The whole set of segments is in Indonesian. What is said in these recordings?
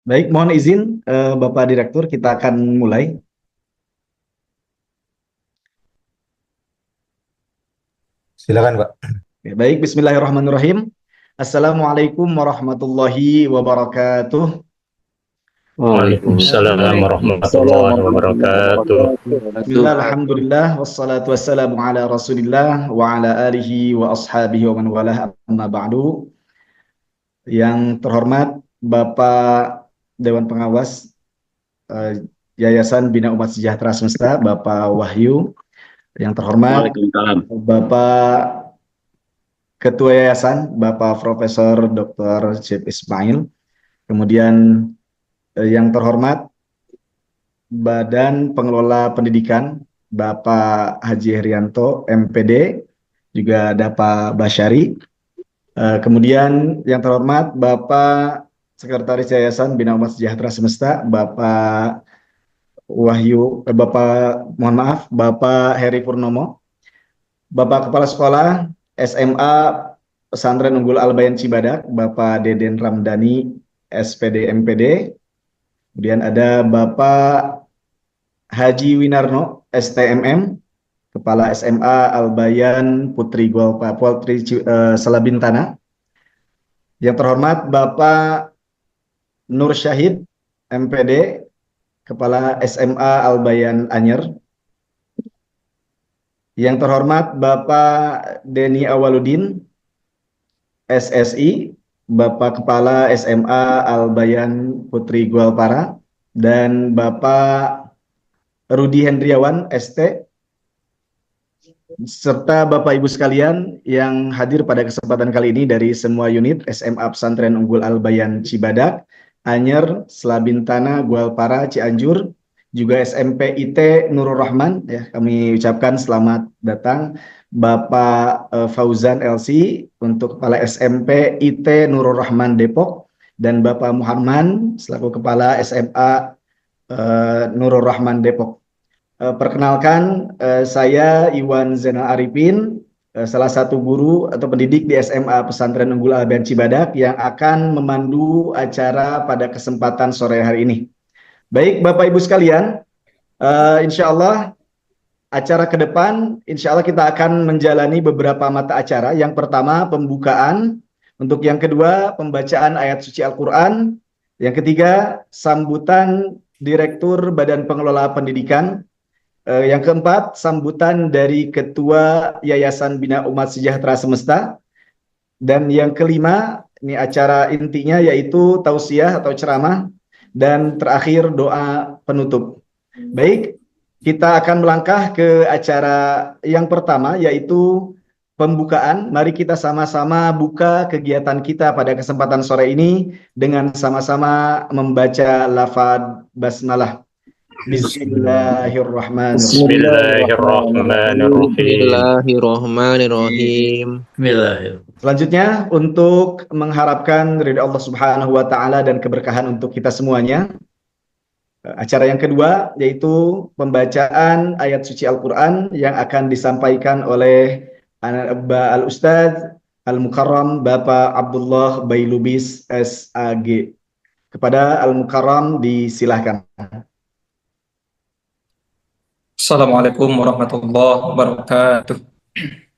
Baik, mohon izin Bapak Direktur, kita akan mulai. Silakan, Pak. Oke, baik, Bismillahirrahmanirrahim. Assalamualaikum warahmatullahi wabarakatuh. Waalaikumsalam Waalaikumsalam warahmatullahi warahmatullahi wabarakatuh. wabarakatuh. Bismillah, alhamdulillah, wassalatu wassalamu ala rasulillah wa ala alihi wa ashabihi wa man walah amma ba'du. Yang terhormat Bapak Dewan Pengawas Yayasan Bina Umat Sejahtera Semesta, Bapak Wahyu. Yang terhormat Waalaikumsalam. Bapak Ketua Yayasan, Bapak Profesor Dr. Syed Ismail. Kemudian yang terhormat Badan Pengelola Pendidikan, Bapak Haji Herianto, MPD, juga ada Pak Basyari. Kemudian yang terhormat Bapak Sekretaris Yayasan Bina Umat Sejahtera Semesta, Bapak Wahyu, mohon maaf, Bapak Heri Purnomo, Bapak Kepala Sekolah SMA Pesantren Unggul Al-Bayan Cibadak, Bapak Deden Ramdhani, SPD MPD. Kemudian ada Bapak Haji Winarno, STMM, Kepala SMA Al-Bayan Putri Selabintana. Yang terhormat Bapak Nur Syahid, MPD, Kepala SMA Al-Bayan Anyer. Yang terhormat Bapak Denny Awaludin, SSI, Bapak Kepala SMA Al-Bayan Putri Gualpara, dan Bapak Rudi Hendriawan, ST, serta Bapak Ibu sekalian yang hadir pada kesempatan kali ini dari semua unit SMA Pesantren Unggul Al-Bayan Cibadak, Anyer, Selabintana, Gualpara, Cianjur, juga SMP IT Nurul Rahman, ya, kami ucapkan selamat datang Bapak Fauzan LC untuk Kepala SMP IT Nurul Rahman Depok, dan Bapak Muhammad selaku Kepala SMA Nurul Rahman Depok. Perkenalkan, saya Iwan Zainal Arifin, salah satu guru atau pendidik di SMA Pesantren Unggul Al-Bayan Cibadak yang akan memandu acara pada kesempatan sore hari ini. Baik, Bapak Ibu sekalian, insya Allah acara ke depan, insya Allah kita akan menjalani beberapa mata acara. Yang pertama, pembukaan. Untuk yang kedua, pembacaan ayat suci Al-Quran. Yang ketiga, sambutan Direktur Badan Pengelola Pendidikan. Yang keempat, sambutan dari Ketua Yayasan Bina Umat Sejahtera Semesta. Dan yang kelima, ini acara intinya yaitu tausiah atau ceramah. Dan terakhir doa penutup. Baik, kita akan melangkah ke acara yang pertama yaitu pembukaan. Mari kita sama-sama buka kegiatan kita pada kesempatan sore ini dengan sama-sama membaca lafaz basmalah. Bismillahirrahmanirrahim. Bismillahirrahmanirrahim. Bismillahirrahmanirrahim. Bismillahirrahmanirrahim. Selanjutnya, untuk mengharapkan ridha Allah Subhanahu wa Ta'ala dan keberkahan untuk kita semuanya, acara yang kedua yaitu pembacaan ayat suci Al-Quran yang akan disampaikan oleh Al-Ustadz Al-Mukarram Bapak Abdullah Bailubis SAG. Kepada Al-Mukarram disilahkan. Assalamualaikum warahmatullahi wabarakatuh.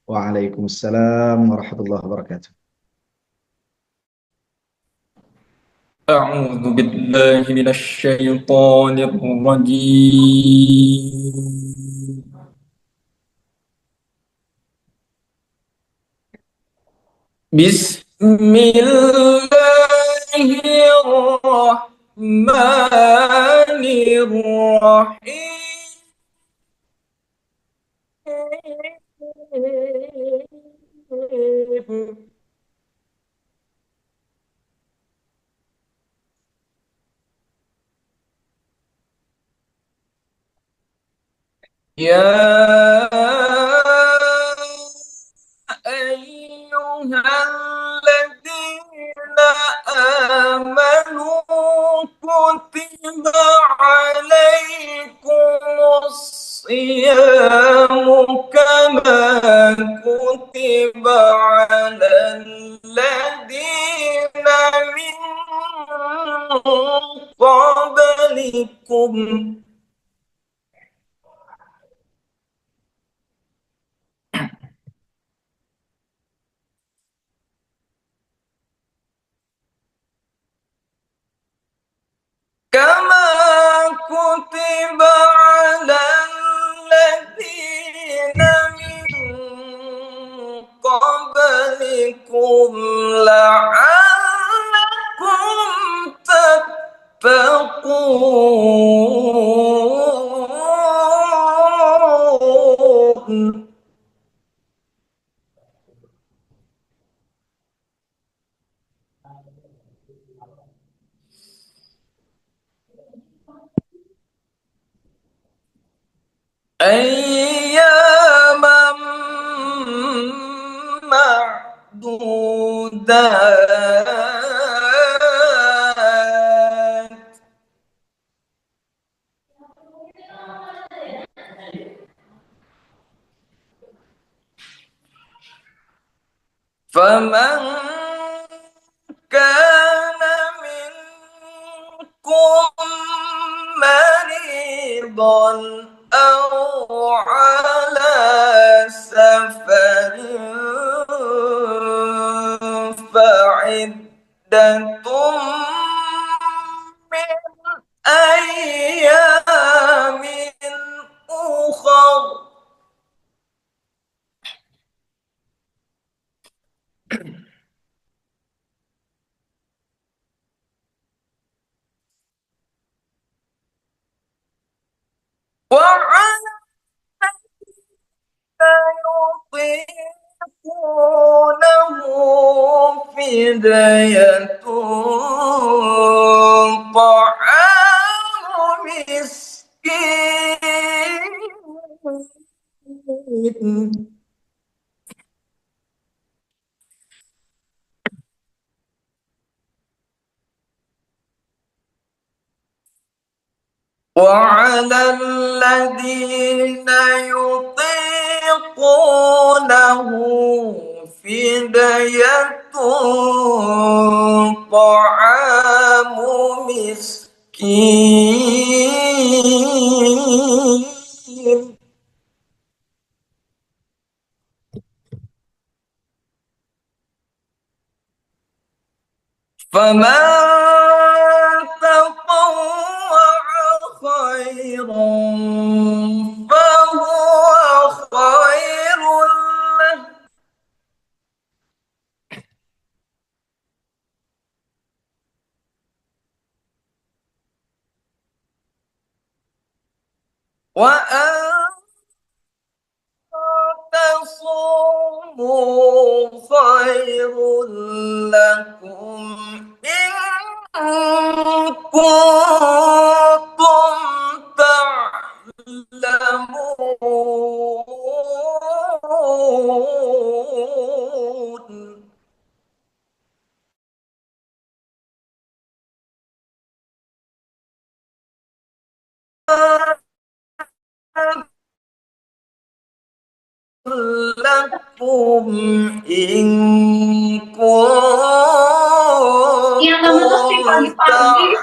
Waalaikumsalam warahmatullahi wabarakatuh. A'udzu billahi minasy syaithanir rajim. Bismillahirrahmanirrahim. يا أيها الذين آمنوا كتب عليكم الصيام كما كتب على الذين من قبلكم كما كتب على الذين من قبلكم لعلكم تتقون أياما معدودات فمن كان منكم مريضا أو على سفر فعدة من أيام أخر وعلى يطيقونه فدية طعام مسكين وعلى الذين يطيقونه فدية طعام مسكين فمن تطوع خيرا فهو خير له وأن تصوموا خير لكم إن كنتم تعلمون لكم إن Yang kamu tuh sih كنتم pagi-pagi,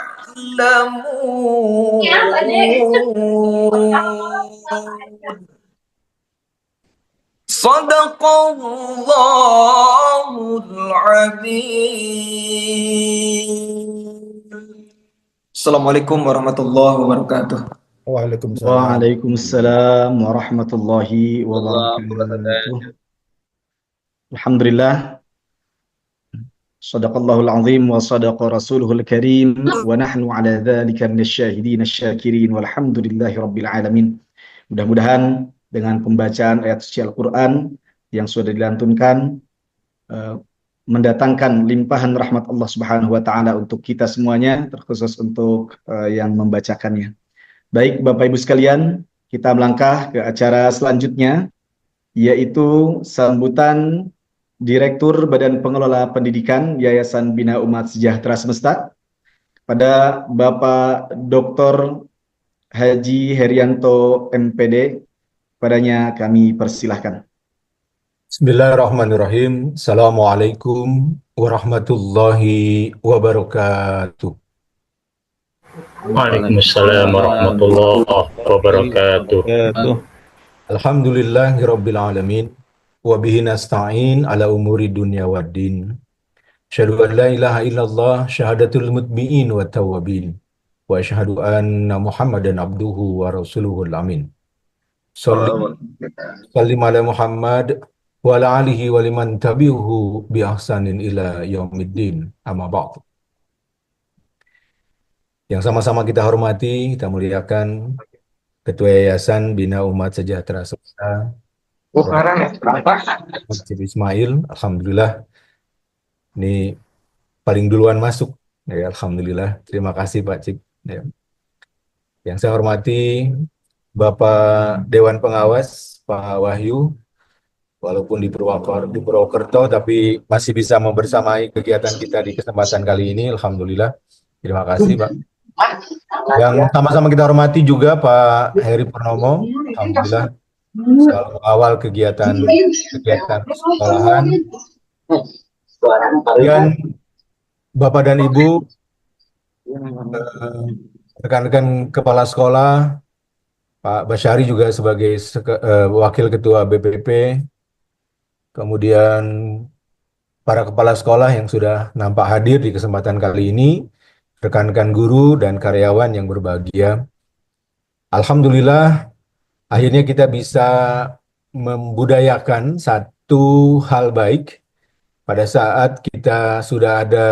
ya ada تعلمون صدق الله العظيم. Assalamualaikum warahmatullahi wabarakatuh. Waalaikumsalam. Waalaikumsalam warahmatullahi wabarakatuh. Alhamdulillah. Sadaqallahul azim wa sadaqa rasuluhul karim wa nahnu ala dzalika minasyahidin asyakirin walhamdulillahi rabbil alamin. Mudah-mudahan dengan pembacaan ayat suci Al-Qur'an yang sudah dilantunkan mendatangkan limpahan rahmat Allah Subhanahu wa taala untuk kita semuanya, terkhusus untuk yang membacakannya. Baik Bapak Ibu sekalian, kita melangkah ke acara selanjutnya, yaitu sambutan Direktur Badan Pengelola Pendidikan Yayasan Bina Umat Sejahtera Semesta kepada Bapak Dr. Haji Herianto MPD. Padanya kami persilahkan. Bismillahirrahmanirrahim. Assalamualaikum warahmatullahi wabarakatuh. Waalaikumsalam warahmatullahi wabarakatuh. Alhamdulillahirabbil alamin wa bihi nasta'in ala umuri dunya waddin. Asyhadu an la ilaha illallah syahadatul mutbi'in wa tawwabin. Wa asyhadu anna Muhammadan abduhu wa rasuluhul amin. Sallim ala Muhammad wa ala alihi wa liman tabi'uhu bi ahsanin ila yaumiddin. Amma ba'd. Yang sama-sama kita hormati, kita muliakan Ketua Yayasan Bina Umat Sejahtera Semesta, Cip Ismail. Alhamdulillah, ini paling duluan masuk. Ya, Alhamdulillah, terima kasih Pak Cip. Ya. Yang saya hormati Bapak Dewan Pengawas, Pak Wahyu, walaupun di Purwokerto, tapi masih bisa membersamai kegiatan kita di kesempatan kali ini. Alhamdulillah, terima kasih Pak. Yang sama-sama kita hormati juga Pak Heri Purnomo, alhamdulillah selalu mengawal kegiatan sekolahan. Dan Bapak dan Ibu, rekan-rekan kepala sekolah, Pak Basyari juga sebagai Wakil Ketua BPP, kemudian para kepala sekolah yang sudah nampak hadir di kesempatan kali ini, rekan-rekan guru dan karyawan yang berbahagia. Alhamdulillah, akhirnya kita bisa membudayakan satu hal baik pada saat kita sudah ada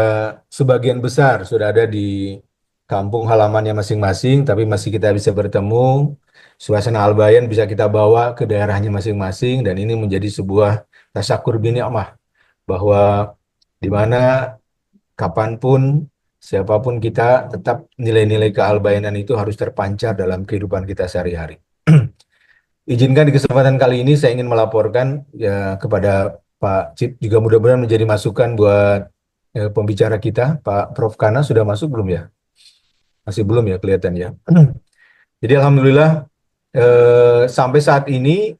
sebagian besar, sudah ada di kampung halamannya masing-masing, tapi masih kita bisa bertemu, suasana Al-Bayan bisa kita bawa ke daerahnya masing-masing, dan ini menjadi sebuah tasyakur bi ni'mah, bahwa di mana kapanpun siapapun kita, tetap nilai-nilai kealbayanan itu harus terpancar dalam kehidupan kita sehari-hari. Izinkan di kesempatan kali ini saya ingin melaporkan ya kepada Pak Cip, juga mudah-mudahan menjadi masukan buat pembicara kita, Pak Prof. Kana. Sudah masuk belum ya? Masih belum ya, kelihatan ya. Jadi alhamdulillah sampai saat ini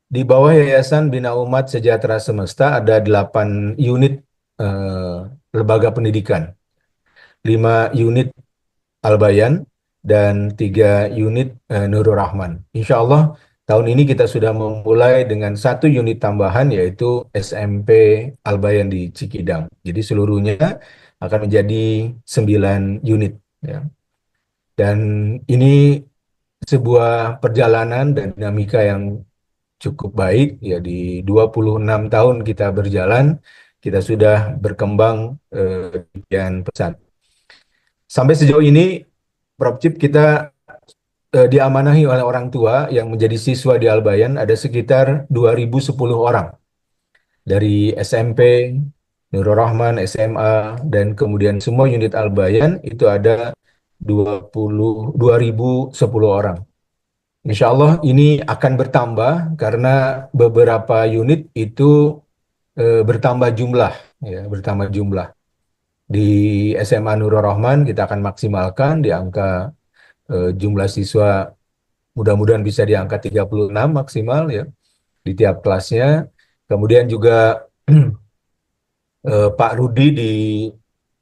di bawah Yayasan Bina Umat Sejahtera Semesta ada 8 unit lembaga pendidikan. 5 unit Al-Bayan, dan 3 unit Nurul Rahman. Insya Allah tahun ini kita sudah memulai dengan 1 unit tambahan, yaitu SMP Al-Bayan di Cikidang. Jadi seluruhnya akan menjadi 9 unit. Ya. Dan ini sebuah perjalanan dan dinamika yang cukup baik. Ya, di 26 tahun kita berjalan, kita sudah berkembang dan pesat. Sampai sejauh ini, Prof. Cip, kita diamanahi oleh orang tua yang menjadi siswa di Al-Bayan ada sekitar 2010 orang. Dari SMP, Nurul Rahman, SMA, dan kemudian semua unit Al-Bayan itu ada 2010 orang. Insya Allah ini akan bertambah karena beberapa unit itu bertambah jumlah, ya, bertambah jumlah. Di SMA Nurul Rahman kita akan maksimalkan di angka jumlah siswa, mudah-mudahan bisa di angka 36 maksimal ya di tiap kelasnya. Kemudian juga Pak Rudi di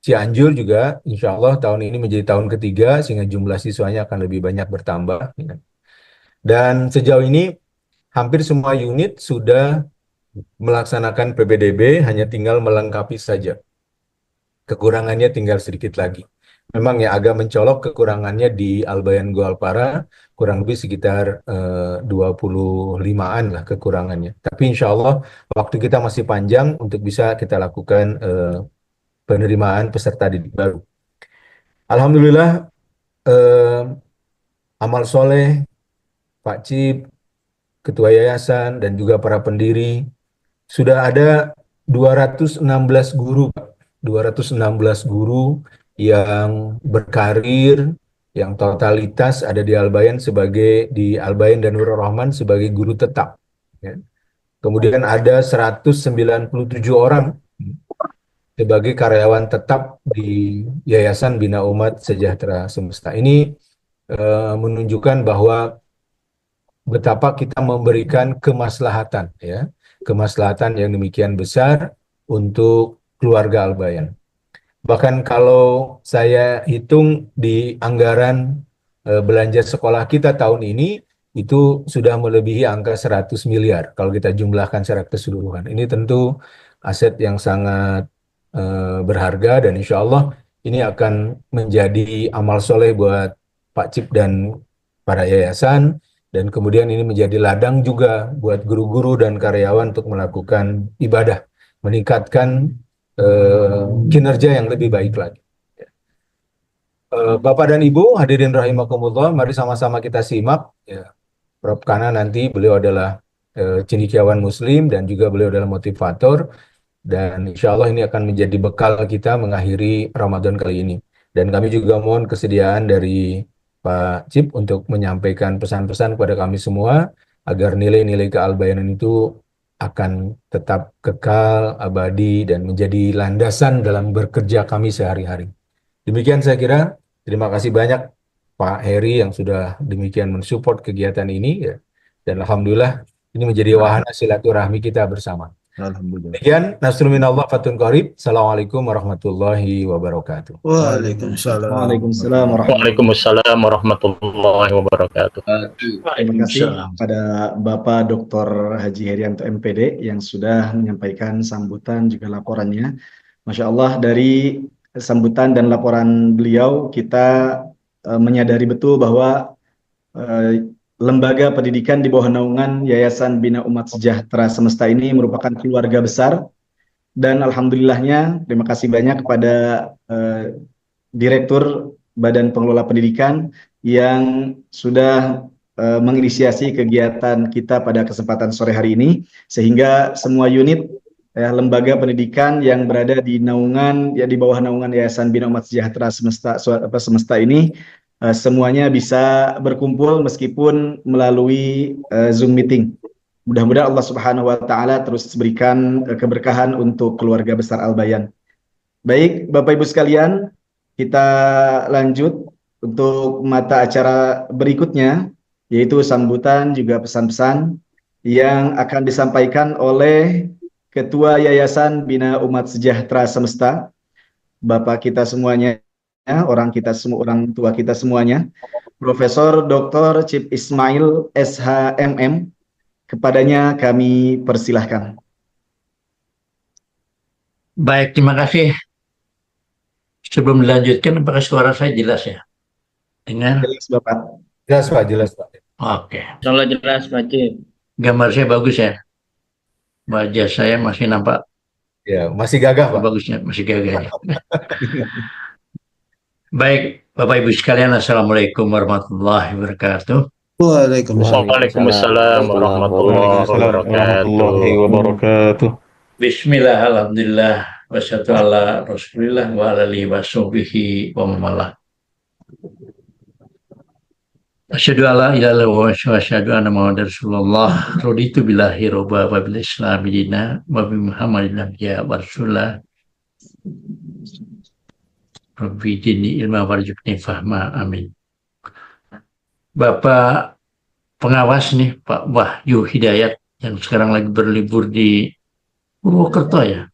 Cianjur juga insya Allah tahun ini menjadi tahun ketiga sehingga jumlah siswanya akan lebih banyak bertambah. Ya. Dan sejauh ini hampir semua unit sudah melaksanakan PPDB, hanya tinggal melengkapi saja. Kekurangannya tinggal sedikit lagi. Memang ya agak mencolok kekurangannya di Al-Bayan Goalpara, kurang lebih sekitar 25-an lah kekurangannya. Tapi insya Allah waktu kita masih panjang untuk bisa kita lakukan penerimaan peserta didik baru. Alhamdulillah amal soleh Pak Cip, Ketua Yayasan, dan juga para pendiri, sudah ada 216 guru, Pak. 216 guru yang berkarir, yang totalitas ada di Al-Bayan di Al-Bayan dan Nurul Rahman sebagai guru tetap. Ya. Kemudian ada 197 orang sebagai karyawan tetap di Yayasan Bina Umat Sejahtera Semesta. Ini menunjukkan bahwa betapa kita memberikan kemaslahatan, ya, kemaslahatan yang demikian besar untuk keluarga Al-Bayan. Bahkan kalau saya hitung di anggaran belanja sekolah kita tahun ini, itu sudah melebihi angka 100 miliar kalau kita jumlahkan secara keseluruhan. Ini tentu aset yang sangat berharga dan insya Allah ini akan menjadi amal soleh buat Pak Cip dan para yayasan, dan kemudian ini menjadi ladang juga buat guru-guru dan karyawan untuk melakukan ibadah, meningkatkan kinerja yang lebih baik lagi. Bapak dan Ibu hadirin rahimakumullah, mari sama-sama kita simak ya. Prof. Kana nanti beliau adalah cendekiawan Muslim dan juga beliau adalah motivator, dan insya Allah ini akan menjadi bekal kita mengakhiri Ramadan kali ini. Dan kami juga mohon kesediaan dari Pak Cip untuk menyampaikan pesan-pesan kepada kami semua agar nilai-nilai kealbayanan itu akan tetap kekal, abadi, dan menjadi landasan dalam bekerja kami sehari-hari. Demikian saya kira. Terima kasih banyak Pak Heri yang sudah demikian mensupport kegiatan ini ya. Dan Alhamdulillah ini menjadi wahana silaturahmi kita bersama. Alhamdulillah. Demikian, nasrul minallah fatun qarib. Assalamualaikum warahmatullahi wabarakatuh. Waalaikumsalam. Waalaikumsalam Waalaikumsalam warahmatullahi wabarakatuh. Terima kasih pada Bapak Dr. Haji Herianto MPD yang sudah menyampaikan sambutan juga laporannya. Masya Allah, dari sambutan dan laporan beliau kita menyadari betul bahwa lembaga pendidikan di bawah naungan Yayasan Bina Umat Sejahtera Semesta ini merupakan keluarga besar, dan alhamdulillahnya terima kasih banyak kepada Direktur Badan Pengelola Pendidikan yang sudah menginisiasi kegiatan kita pada kesempatan sore hari ini, sehingga semua unit lembaga pendidikan yang berada di naungan di bawah naungan Yayasan Bina Umat Sejahtera Semesta ini semuanya bisa berkumpul meskipun melalui Zoom meeting. Mudah-mudahan Allah Subhanahu wa taala terus berikan keberkahan untuk keluarga besar Al-Bayan. Baik, Bapak Ibu sekalian, kita lanjut untuk mata acara berikutnya, yaitu sambutan juga pesan-pesan yang akan disampaikan oleh Ketua Yayasan Bina Umat Sejahtera Semesta, Bapak kita semuanya, orang tua kita semuanya, Profesor Dr. Cip Ismail SHMM. Kepadanya kami persilahkan. Baik, terima kasih. Sebelum dilanjutkan, apakah suara saya jelas ya? Dengar? Jelas Bapak. Jelas Pak, jelas Pak. Oke. Insyaallah jelas Pak Cip. Gambar saya bagus ya? Wajah saya masih nampak Ya, masih gagah Pak. bagusnya, masih gagah. Baik, Bapak Ibu sekalian, Assalamualaikum warahmatullahi wabarakatuh. Waalaikumsalam warahmatullahi wabarakatuh. Bismillah, alhamdulillah, wassalatu ala rasulillah wa ala alihi wa sahbihi wa mamalah. Asyhadu alla ilaha illallah wa asyhadu anna Muhammadar Rasulullah. Raditu billahi robba wa bil islami dina wa bi Muhammadin nabiyya wa rasulullah. Rabbi jini ilma warzuqni fahma, amin. Bapak pengawas nih, Pak Wahyu Hidayat, yang sekarang lagi berlibur di Purwokerto ya.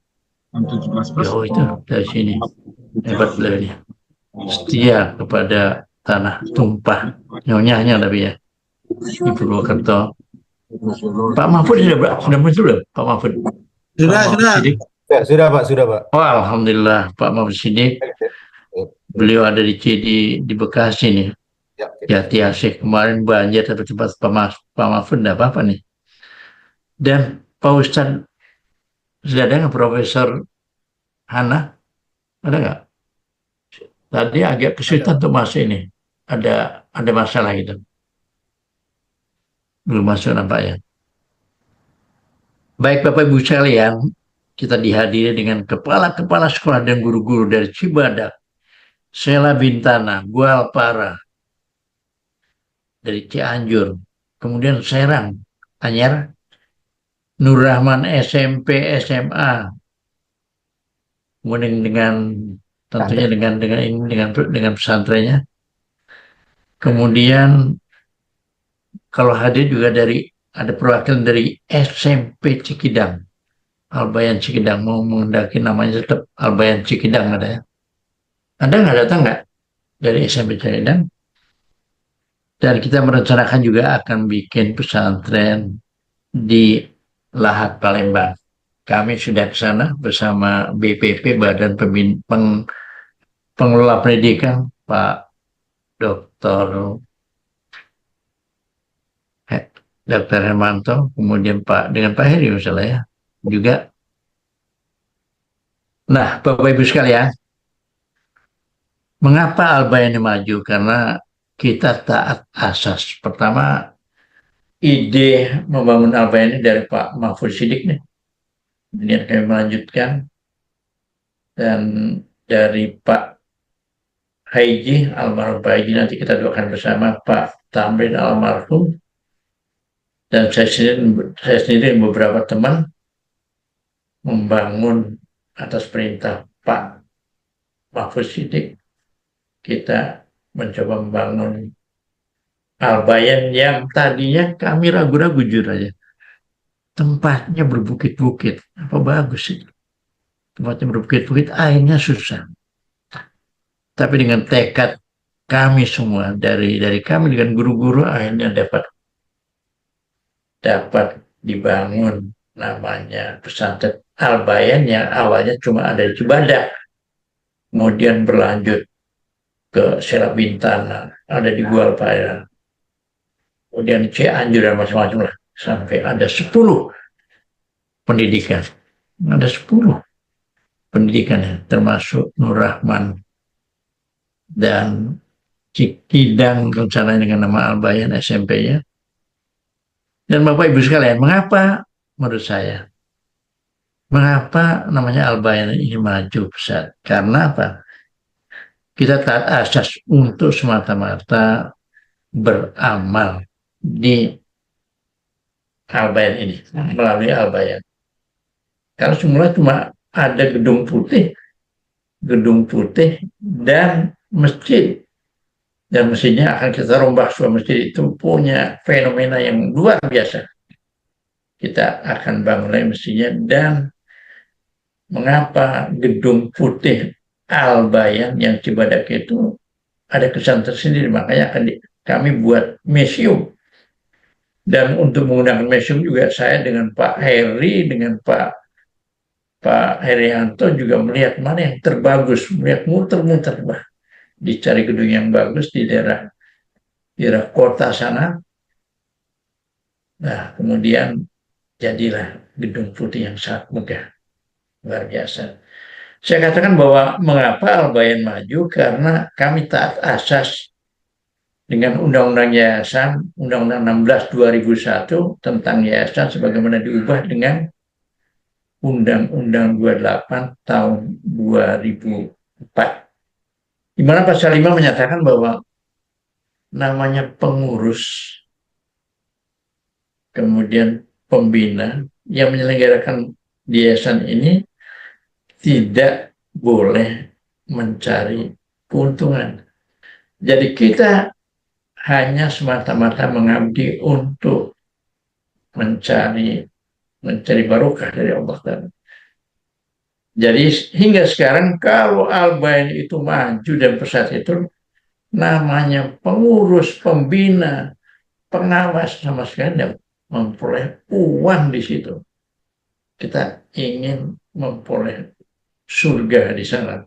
Jauh itu dari sini. Hebat beliau ini. Setia kepada tanah tumpah. Nyonyahnya tapi ya. Di Purwokerto. Pak Mahfud sudah muncul belum? Pak Mahfud. Sudah. Ya, sudah Pak, sudah Pak. Oh, alhamdulillah Pak Mahfud Siddiq. Beliau ada di Bekasi nih. Ya, Jati Asih kemarin banjir tapi tempat Pak Mahfud enggak apa-apa nih. Dan Pak Ustadz sudah ada nggak Profesor Hana? Ada nggak? Tadi agak kesulitan untuk masuk ini. Ada masalah gitu. Belum masuk nampaknya. Baik Bapak Ibu sekalian, kita dihadiri dengan kepala-kepala sekolah dan guru-guru dari Cibadak, Sela Bintana, Gualpara, dari Cianjur, kemudian Serang, Anyar, Nur Rahman SMP SMA, kemudian tentunya dengan pesantrennya. Kemudian kalau hadir juga ada perwakilan dari SMP Cikidang, Al-Bayan Cikidang, mau mengendaki namanya tetap Al-Bayan Cikidang ada ya. Anda nggak datang nggak dari SMP Cahidang? Dan kita merencanakan juga akan bikin pesantren di Lahat Palembang. Kami sudah ke sana bersama BPP, Badan Pengelola Pendidikan, Pak Dr. Dr. Hermanto, kemudian dengan Pak Heri misalnya ya, juga. Nah, Bapak Ibu sekalian, mengapa Alba ini maju? Karena kita taat asas. Pertama, ide membangun Alba ini dari Pak Mahfud Siddiq nih. Kemudian kami melanjutkan, dan dari Pak Haiji, almarhum Pak Haiji, nanti kita doakan bersama, Pak Tamrin almarhum, dan saya sendiri dan beberapa teman membangun atas perintah Pak Mahfud Siddiq. Kita mencoba membangun Al-Bayan yang tadinya kami ragu-ragu, jujur aja. Tempatnya berbukit-bukit, apa bagus sih? Tempatnya berbukit-bukit, airnya susah. Tapi dengan tekad kami semua, dari kami dengan guru-guru, akhirnya dapat dibangun namanya pesantren Al-Bayan yang awalnya cuma ada di Cibadak, kemudian berlanjut ke Sela Bintana, ada di Gualpara, kemudian Cianjur dan macam-macam lah, sampai ada 10 pendidikan, ada 10 pendidikan, termasuk Nur Rahman dan Cikidang rencananya dengan nama Al-Bayan SMP-nya. Dan Bapak Ibu sekalian, mengapa menurut saya, mengapa namanya Al-Bayan ini maju pesat? Karena apa? Kita taat asas untuk semata-mata beramal di Al-Bayan ini, melalui Al-Bayan. Kalau semula cuma ada gedung putih dan masjid. Dan masjidnya akan kita rombak. Semua masjid itu punya fenomena yang luar biasa. Kita akan bangun lagi masjidnya. Dan mengapa gedung putih Al-Bayan yang Cibadak itu ada kesan tersendiri. Makanya kami buat museum. Dan untuk menggunakan museum juga saya dengan Pak Heri, dengan Pak Herianto juga melihat mana yang terbagus, melihat muter-muter, dicari gedung yang bagus di daerah kota sana. Nah, kemudian jadilah gedung putih yang sangat megah, luar biasa. Saya katakan bahwa mengapa Al-Bayan maju, karena kami taat asas dengan Undang-Undang Yayasan, Undang-Undang 16 2001 tentang yayasan sebagaimana diubah dengan Undang-Undang 28 tahun 2004. Di mana pasal 5 menyatakan bahwa namanya pengurus, kemudian pembina yang menyelenggarakan yayasan ini tidak boleh mencari keuntungan. Jadi kita hanya semata-mata mengabdi untuk mencari barokah dari Allah Ta'ala. Jadi hingga sekarang kalau Al-Bayan itu maju dan pesat itu, namanya pengurus, pembina, pengawas, sama sekali tidak memperoleh uang di situ. Kita ingin memperoleh surga di sana.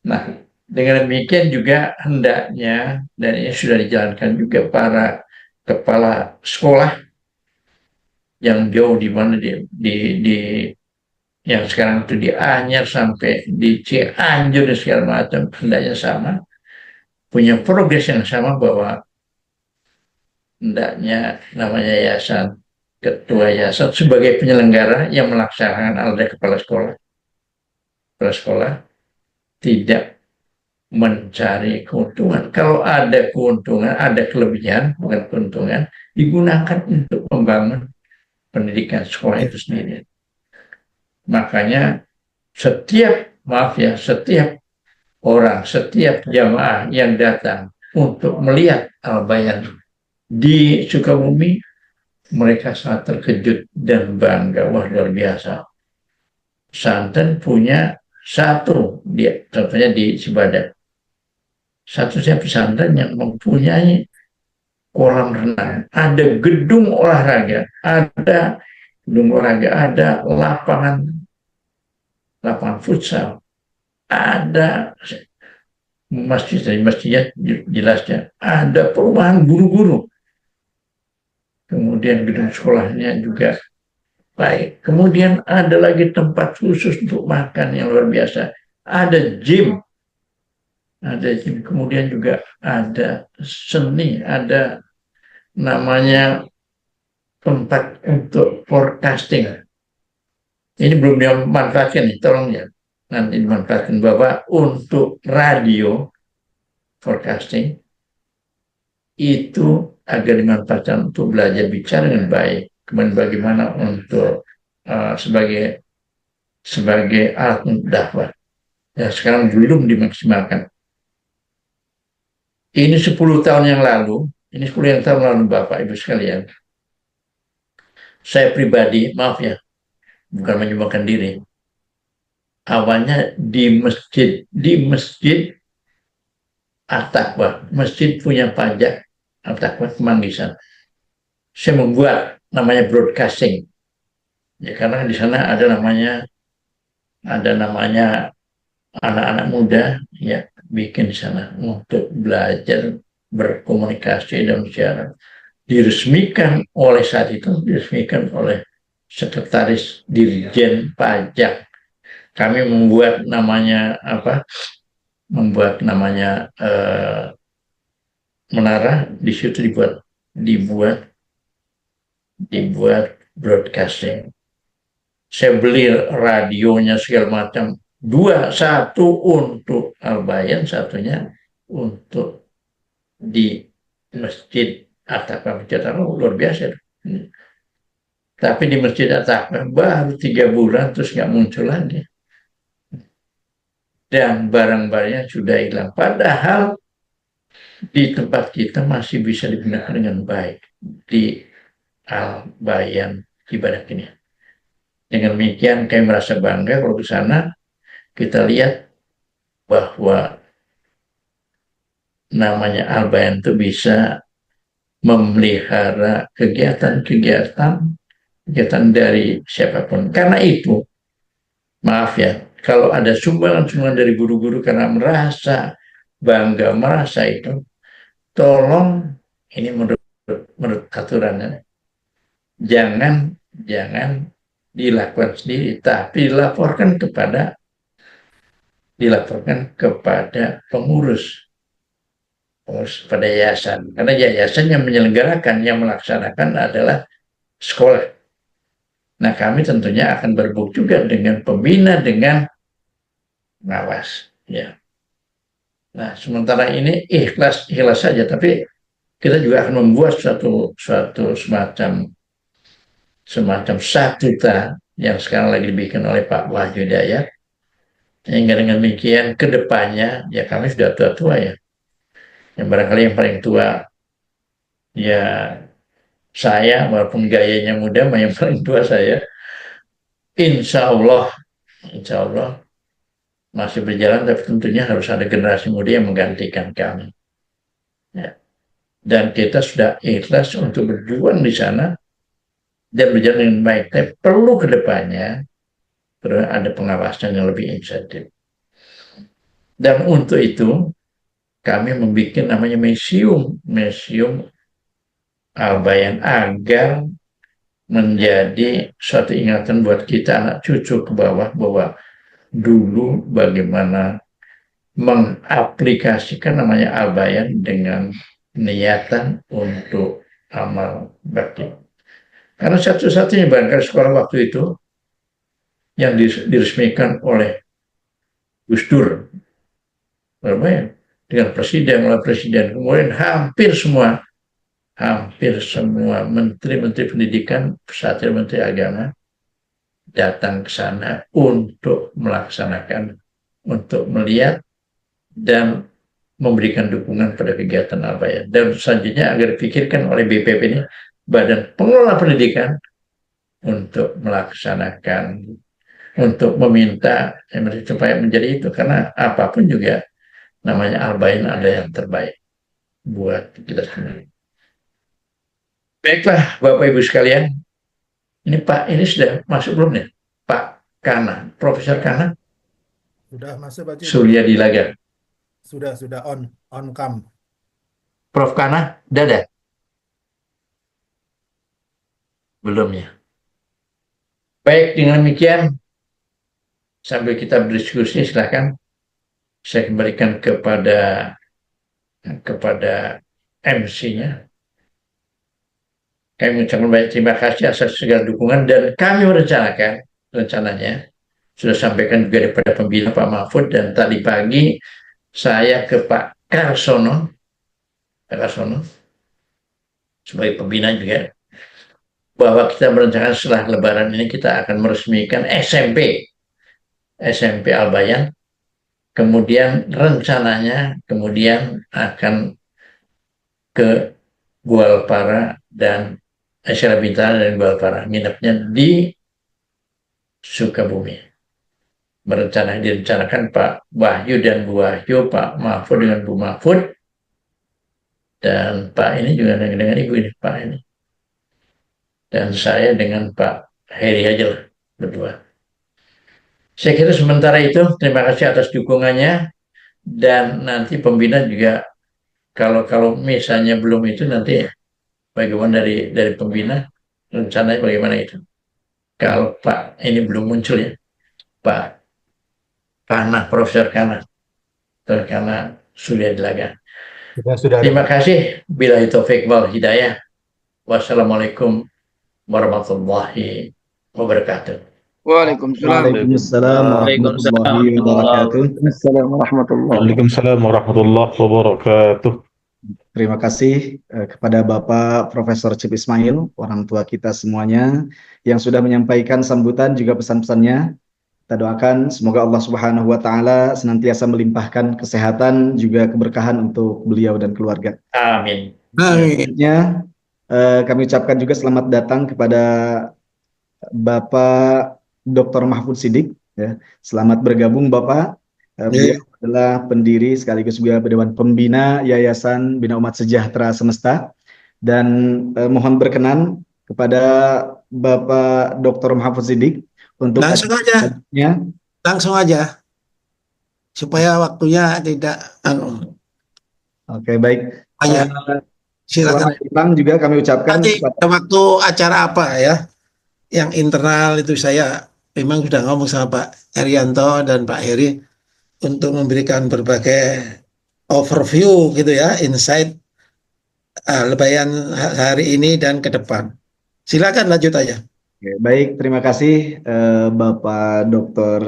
Nah, dengan demikian juga hendaknya, dan ini sudah dijalankan juga para kepala sekolah yang jauh di mana di yang sekarang itu di Anyer sampai di Cianjur dan segala macam, hendaknya sama, punya progres yang sama, bahwa hendaknya namanya yayasan, ketua yayasan sebagai penyelenggara yang melaksanakan ada kepala sekolah tidak mencari keuntungan. Kalau ada keuntungan, ada kelebihan, bukan keuntungan, digunakan untuk membangun pendidikan sekolah itu sendiri. Makanya setiap orang, setiap jamaah yang datang untuk melihat Al-Bayan di Sukabumi, mereka sangat terkejut dan bangga. Wah, luar biasa. Pesantren punya Satu, dia contohnya di Cibadak, satu-satunya pesantren yang mempunyai kolam renang, ada gedung olahraga, ada lapangan futsal, ada masjid, dari masjidnya jelasnya, ada perumahan guru-guru, kemudian gedung sekolahnya juga baik, kemudian ada lagi tempat khusus untuk makan yang luar biasa, ada gym, kemudian juga ada seni, ada namanya tempat untuk forecasting. Ini belum dimanfaatkan nih, tolong ya, nanti dimanfaatkan bahwa untuk radio forecasting itu agar dimanfaatkan untuk belajar bicara dengan baik, kemudian bagaimana untuk sebagai alat dakwah. Ya, sekarang belum dimaksimalkan. Ini 10 tahun yang lalu, Bapak Ibu sekalian, saya pribadi, maaf ya, bukan menyumbangkan diri, awalnya di masjid At-Taqwa, masjid punya pajak At-Taqwa Kemanggisan. Saya membuat namanya broadcasting, ya, karena di sana ada namanya anak-anak muda, ya, bikin di sana untuk belajar berkomunikasi dan bicara. Diresmikan oleh Sekretaris Dirjen Pajak. Kami membuat namanya menara, di situ dibuat broadcasting. Saya beli radionya segala macam, satu untuk Al-Bayan, satunya untuk di Masjid At-Taqwa, luar biasa. Tapi di Masjid At-Taqwa baru 3 bulan terus nggak muncul lagi. Dan barang-barangnya sudah hilang. Padahal di tempat kita masih bisa digunakan dengan baik di Al-Bayan Cibadak ini. Dengan demikian kami merasa bangga kalau ke sana kita lihat bahwa namanya Al-Bayan itu bisa memelihara kegiatan dari siapapun. Karena itu, maaf ya, kalau ada sumbangan dari guru-guru karena merasa bangga, merasa itu, tolong, ini menurut aturannya, jangan dilakukan sendiri, tapi dilaporkan kepada pengurus pada yayasan, karena yayasan yang menyelenggarakan, yang melaksanakan adalah sekolah. Nah, kami tentunya akan berbuk juga dengan pembina, dengan pengawas, ya. Nah, sementara ini ikhlas saja, tapi kita juga akan membuat suatu semacam statuta yang sekarang lagi dibikin oleh Pak Wahyu Hidayat. Sehingga dengan demikian kedepannya, ya, kami sudah tua-tua ya. Yang barangkali yang paling tua ya saya, walaupun gayanya muda, yang paling tua saya. Insya Allah masih berjalan, tapi tentunya harus ada generasi muda yang menggantikan kami. Ya. Dan kita sudah ikhlas untuk berjuang di sana dan berjalan dengan baik. Tapi perlu kedepannya ada pengawasan yang lebih insentif. Dan untuk itu kami membuat namanya museum Al-Bayan, agar menjadi suatu ingatan buat kita anak cucu ke bawah, bahwa dulu bagaimana mengaplikasikan namanya Al-Bayan dengan niatan untuk amal bakti. Karena satu-satunya barangkali sekolah waktu itu yang diresmikan oleh Gus Dur, Al-Bayan, dengan presiden, kemudian hampir semua menteri pendidikan, pesantren, menteri agama datang ke sana untuk melaksanakan, untuk melihat dan memberikan dukungan pada kegiatan Al-Bayan. Dan selanjutnya agar dipikirkan oleh BPP ini, Badan Pengelola Pendidikan, untuk melaksanakan untuk meminta supaya menjadi itu, karena apapun juga namanya Al-Bayan ada yang terbaik buat kita semua. Baiklah Bapak Ibu sekalian, ini Pak ini sudah masuk belum nih? Pak Kana, Profesor Kana Sudah masuk Pak Cip. Surya Dilaga. Sudah on cam. Prof Kana, ada? Belum ya. Baik, dengan demikian sambil kita berdiskusi silakan saya kembalikan kepada MC-nya. Kami mengucapkan banyak terima kasih atas segala dukungan dan kami rencananya sudah sampaikan juga kepada pembina Pak Mahfud, dan tadi pagi saya ke Pak Karsono sebagai pembina juga, bahwa kita merencanakan setelah Lebaran ini kita akan meresmikan SMP Al-Bayan, kemudian rencananya kemudian akan ke Gualpara dan Syara Bintana dan Gualpara, nginepnya di Sukabumi. Direncanakan Pak Wahyu dan Bu Wahyu, Pak Mahfud dengan Bu Mahfud, dan Pak ini juga dengan Ibu ini, Pak ini. Dan saya dengan Pak Heri aja lah, berdua. Saya kira sementara itu, terima kasih atas dukungannya, dan nanti pembina juga kalau misalnya belum itu, nanti bagaimana dari pembina rencananya bagaimana itu. Kalau Pak ini belum muncul ya, Pak Kana, Profesor Kana Surya Dilaga. Sudah Terima kasih. Billahi taufiq wal hidayah. Wassalamualaikum warahmatullahi wabarakatuh. Waalaikumsalam warahmatullahi wabarakatuh. Waalaikumsalam warahmatullahi wabarakatuh. Terima kasih kepada Bapak Profesor Cip Ismail, orang tua kita semuanya, yang sudah menyampaikan sambutan juga pesan-pesannya. Kita doakan semoga Allah Subhanahu wa Ta'ala senantiasa melimpahkan kesehatan juga keberkahan untuk beliau dan keluarga. Amin. Selanjutnya kami ucapkan juga selamat datang kepada Bapak Dr. Mahfud Siddiq. Ya. Selamat bergabung Bapak. Beliau adalah pendiri sekaligus juga Dewan Pembina Yayasan Bina Umat Sejahtera Semesta. Dan mohon berkenan kepada Bapak Dr. Mahfud Siddiq untuk langsung aja supaya waktunya tidak Oke, baik. Silakan. Selamat juga kami ucapkan nanti waktu acara apa ya yang internal itu, saya memang sudah ngomong sama Pak Herianto dan Pak Heri untuk memberikan berbagai overview gitu ya, insight Lebayan hari ini dan ke depan. Silakan lanjut aja. Oke, baik, terima kasih Bapak Dr.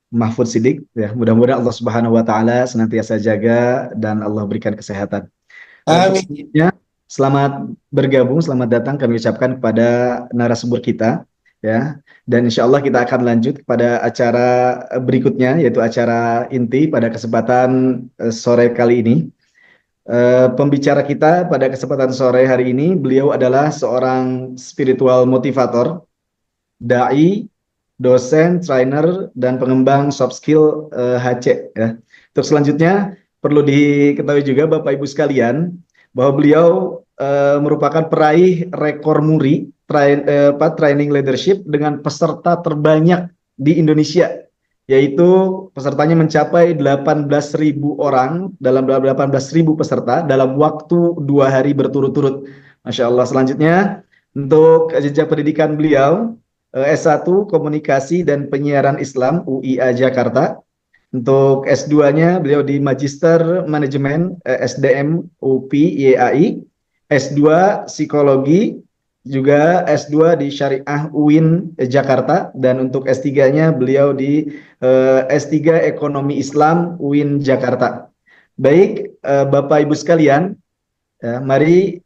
Mahfud Siddiq. Ya, mudah-mudahan Allah Subhanahu wa Ta'ala senantiasa jaga dan Allah berikan kesehatan. Amin. Selamat bergabung, selamat datang kami ucapkan kepada narasumber kita, ya. Dan insya Allah kita akan lanjut kepada acara berikutnya, yaitu acara inti pada kesempatan sore kali ini. Pembicara kita pada kesempatan sore hari ini, beliau adalah seorang spiritual motivator, dai, dosen, trainer, dan pengembang soft skill HC. Ya. Untuk selanjutnya, perlu diketahui juga Bapak Ibu sekalian, bahwa beliau merupakan peraih rekor muri training leadership dengan peserta terbanyak di Indonesia, yaitu pesertanya mencapai 18.000 orang dalam 18.000 peserta dalam waktu 2 hari berturut-turut. Masya Allah. Selanjutnya, untuk jenjang pendidikan beliau, S1 Komunikasi dan Penyiaran Islam UIA Jakarta. Untuk S2-nya beliau di Magister Manajemen SDM UPI YAI, S2 Psikologi, juga S2 di Syariah UIN Jakarta, dan untuk S3-nya beliau di S3 Ekonomi Islam UIN Jakarta. Baik, Bapak Ibu sekalian, mari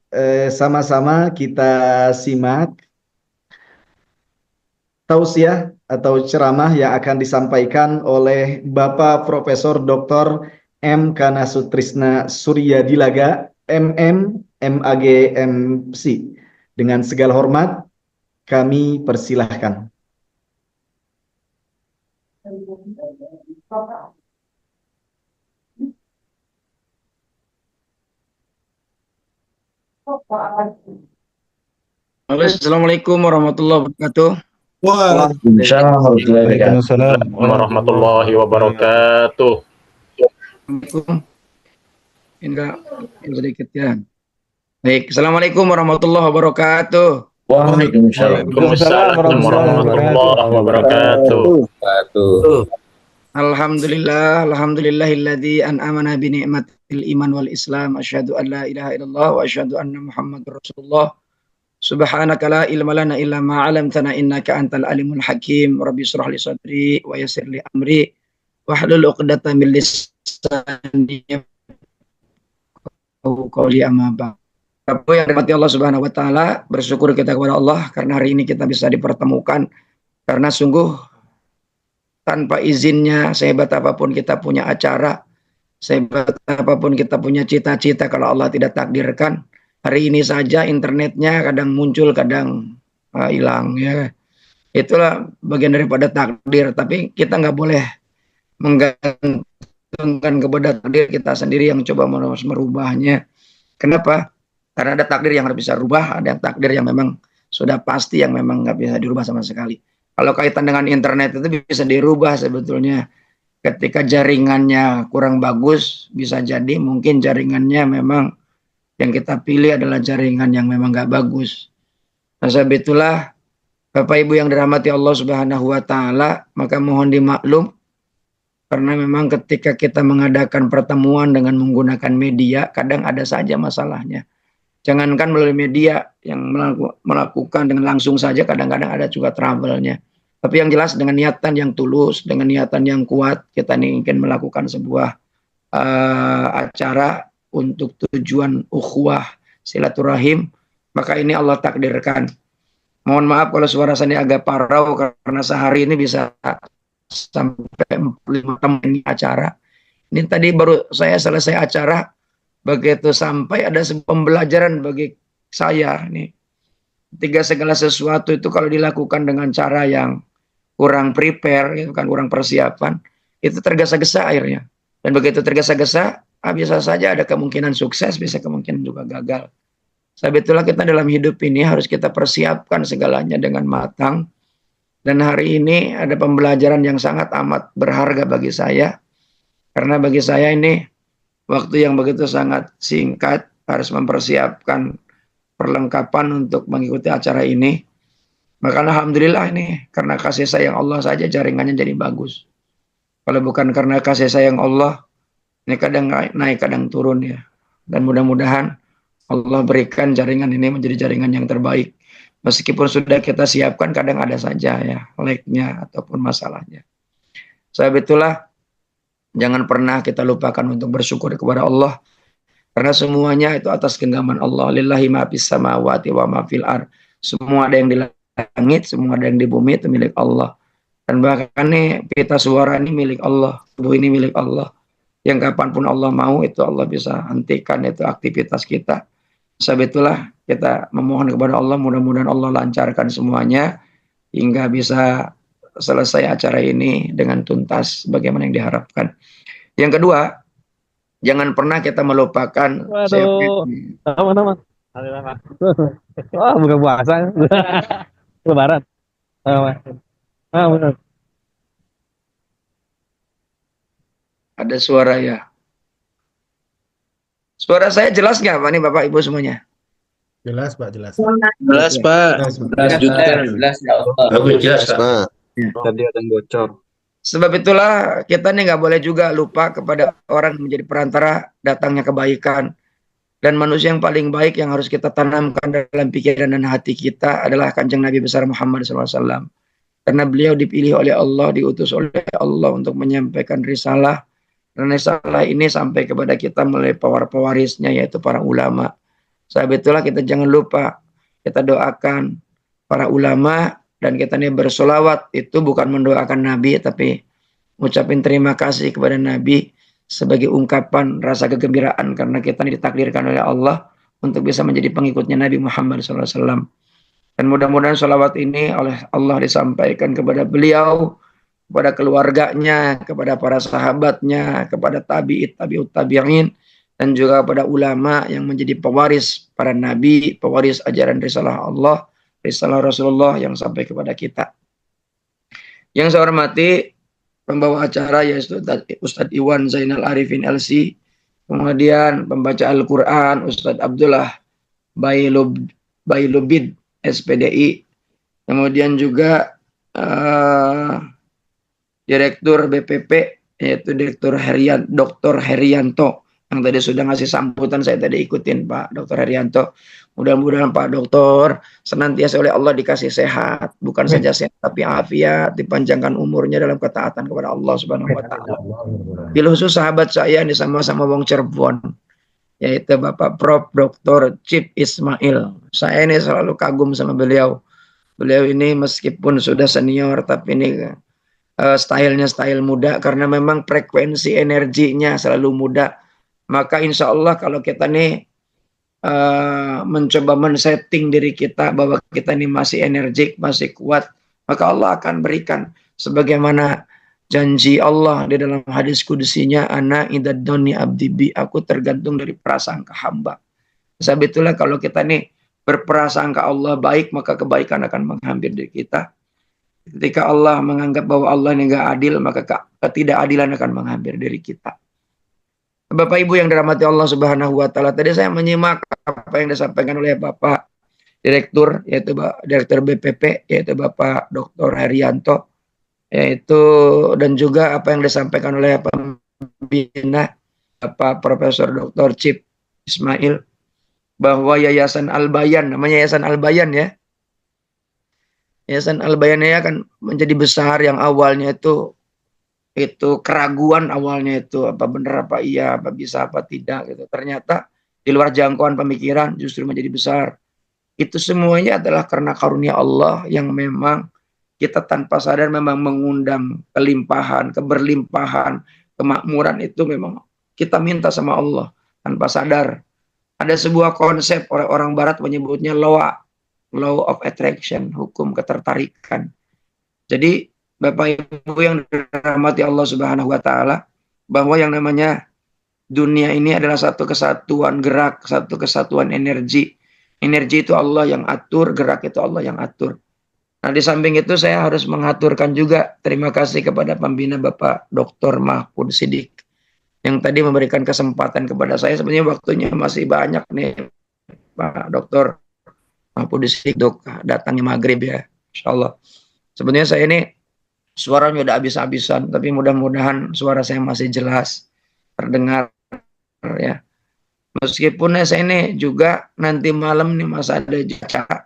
sama-sama kita simak tausiah atau ceramah yang akan disampaikan oleh Bapak Profesor Dr. M. Kanasutrisna Surya Dilaga, MM, MAG, MC. Dengan segala hormat, kami persilahkan. Halo, Assalamualaikum warahmatullahi wabarakatuh. Wah, Waalaikumsalam warahmatullahi wabarakatuh. Assalamualaikum. Enggak sedikit ya. Baik, Assalamualaikum warahmatullahi wabarakatuh. Waalaikumsalam warahmatullahi wabarakatuh. Alhamdulillahilladzi an'amana bi ni'matil iman wal islam. Asyhadu an la ilaha illallah wa asyhadu anna Muhammadar Rasulullah. Subhanaka la ilma lana illa ma 'allamtana innaka antal alimul hakim. Rabbi shrah li sadri wa yassir li amri wahlul 'uqdatam min lisani yafqahu qawli amma ba'd. Bapak yang dirahmati Allah Subhanahu wa taala, bersyukur kita kepada Allah karena hari ini kita bisa dipertemukan, karena sungguh tanpa izinnya, sehebat apapun kita punya acara, sehebat apapun kita punya cita-cita, kalau Allah tidak takdirkan, hari ini saja internetnya kadang muncul, kadang hilang ya. Itulah bagian daripada takdir, tapi kita nggak boleh menggantungkan kepada takdir kita sendiri yang coba merubahnya. Kenapa? Karena ada takdir yang harus bisa rubah, ada takdir yang memang sudah pasti, yang memang nggak bisa dirubah sama sekali. Kalau kaitan dengan internet itu bisa dirubah sebetulnya. Ketika jaringannya kurang bagus, bisa jadi mungkin jaringannya memang yang kita pilih adalah jaringan yang memang nggak bagus. Nah, sebab itulah Bapak Ibu yang dirahmati Allah Subhanahu wa taala, maka mohon dimaklum karena memang ketika kita mengadakan pertemuan dengan menggunakan media, kadang ada saja masalahnya. Jangankan melalui media yang melakukan dengan langsung saja, kadang-kadang ada juga trouble-nya. Tapi yang jelas dengan niatan yang tulus, dengan niatan yang kuat, kita ingin melakukan sebuah acara untuk tujuan ukhuwah, silaturahim, maka ini Allah takdirkan. Mohon maaf kalau suara saya agak parau, karena sehari ini bisa sampai 5 teman acara. Ini tadi baru saya selesai acara, begitu sampai ada pembelajaran bagi saya nih. Segala sesuatu itu kalau dilakukan dengan cara yang kurang prepare, itu kan kurang persiapan, itu tergesa-gesa akhirnya. Dan begitu tergesa-gesa, bisa saja ada kemungkinan sukses, bisa kemungkinan juga gagal. Sebab itulah kita dalam hidup ini harus kita persiapkan segalanya dengan matang. Dan hari ini ada pembelajaran yang sangat amat berharga bagi saya. Karena bagi saya ini waktu yang begitu sangat singkat, harus mempersiapkan perlengkapan untuk mengikuti acara ini. Maka alhamdulillah ini karena kasih sayang Allah saja jaringannya jadi bagus. Kalau bukan karena kasih sayang Allah, ini kadang naik kadang turun ya. Dan mudah-mudahan Allah berikan jaringan ini menjadi jaringan yang terbaik. Meskipun sudah kita siapkan, kadang ada saja ya lag-nya ataupun masalahnya. Sebab itulah jangan pernah kita lupakan untuk bersyukur kepada Allah. Karena semuanya itu atas genggaman Allah. Lillahi ma fis samawati wa ma fil ardh. Semua ada yang di langit, semua ada yang di bumi, itu milik Allah. Dan bahkan nih pita suara ini milik Allah, tubuh ini milik Allah. Yang kapanpun Allah mau, itu Allah bisa hentikan itu aktivitas kita. Sebab itulah kita memohon kepada Allah, mudah-mudahan Allah lancarkan semuanya hingga bisa selesai acara ini dengan tuntas bagaimana yang diharapkan. Yang kedua, jangan pernah kita melupakan Teman-teman. Wah, bukan puasa. Lebaran. Benar. Ada suara ya. Suara saya jelas nggak Pak? Ini Bapak Ibu semuanya? Jelas Pak, jelas. Jelas, Pak. Jelas, Pak. Tadi ada yang bocor. Sebab itulah kita nih nggak boleh juga lupa kepada orang yang menjadi perantara datangnya kebaikan. Dan manusia yang paling baik yang harus kita tanamkan dalam pikiran dan hati kita adalah Kanjeng Nabi besar Muhammad SAW. Karena beliau dipilih oleh Allah, diutus oleh Allah untuk menyampaikan risalah. Dan risalah ini sampai kepada kita melalui pewarisnya, yaitu para ulama. Sebab itulah kita jangan lupa, kita doakan para ulama, dan kita ini bersolawat, itu bukan mendoakan Nabi, tapi ngucapin terima kasih kepada Nabi sebagai ungkapan rasa kegembiraan karena kita ini ditakdirkan oleh Allah untuk bisa menjadi pengikutnya Nabi Muhammad SAW. Dan mudah-mudahan sholawat ini oleh Allah disampaikan kepada beliau kepada keluarganya, kepada para sahabatnya, kepada tabi'ut tabi'in, dan juga kepada ulama yang menjadi pewaris para nabi, pewaris ajaran risalah Allah, risalah Rasulullah yang sampai kepada kita. Yang saya hormati pembawa acara yaitu Ustadz Iwan Zainal Arifin LC, kemudian pembaca Al-Quran Ustadz Abdullah Bailubid SPDI, kemudian juga Direktur BPP yaitu Dr. Herianto yang tadi sudah ngasih sambutan, saya tadi ikutin Pak Dr. Herianto. Mudah-mudahan Pak Dokter senantiasa oleh Allah dikasih sehat, bukan saja sehat tapi afiat, dipanjangkan umurnya dalam ketaatan kepada Allah Subhanahu wa taala. Bila khusus sahabat saya ini sama-sama wong Cirebon, yaitu Bapak Prof. Dr. Cip Ismail. Saya ini selalu kagum sama beliau. Beliau ini meskipun sudah senior tapi ini stylenya style muda, karena memang frekuensi energinya selalu muda. Maka insya Allah kalau kita nih mencoba men-setting diri kita bahwa kita ini masih energik, masih kuat, maka Allah akan berikan sebagaimana janji Allah di dalam hadis kudusinya, ana idad doni abdi bi, aku tergantung dari prasangka hamba. Sebab itulah kalau kita nih berprasangka Allah baik, maka kebaikan akan menghampiri diri kita. Ketika Allah menganggap bahwa Allah ini enggak adil, maka ketidakadilan akan menghampiri diri kita. Bapak Ibu yang dirahmati Allah Subhanahu wa taala, tadi saya menyimak apa yang disampaikan oleh Bapak Direktur, yaitu Direktur BPP, yaitu Bapak Dr. Herianto, yaitu dan juga apa yang disampaikan oleh pembina Bapak Profesor Dr. Cip Ismail, bahwa Yayasan Al-Bayan, namanya Yayasan Al-Bayan ya. Yayasan Al-Bayan ini akan menjadi besar, yang awalnya itu keraguan, awalnya itu apa benar, apa iya, apa bisa, apa tidak gitu. Ternyata di luar jangkauan pemikiran justru menjadi besar. Itu semuanya adalah karena karunia Allah yang memang kita tanpa sadar memang mengundang kelimpahan, keberlimpahan, kemakmuran, itu memang kita minta sama Allah tanpa sadar. Ada sebuah konsep orang barat menyebutnya law of attraction, hukum ketertarikan. Jadi Bapak Ibu yang dirahmati Allah Subhanahu wa taala, bahwa yang namanya dunia ini adalah satu kesatuan gerak, satu kesatuan energi. Energi itu Allah yang atur, gerak itu Allah yang atur. Nah, di samping itu saya harus mengaturkan juga terima kasih kepada pembina Bapak Dr. Mahfud Siddiq yang tadi memberikan kesempatan kepada saya. Sebenarnya waktunya masih banyak nih Pak Dr. Mahfud Siddiq, datangnya maghrib ya, insyaallah. Sebenarnya saya ini suaranya udah habis-habisan, tapi mudah-mudahan suara saya masih jelas terdengar ya. Meskipun saya ini juga nanti malam nih masih ada acara.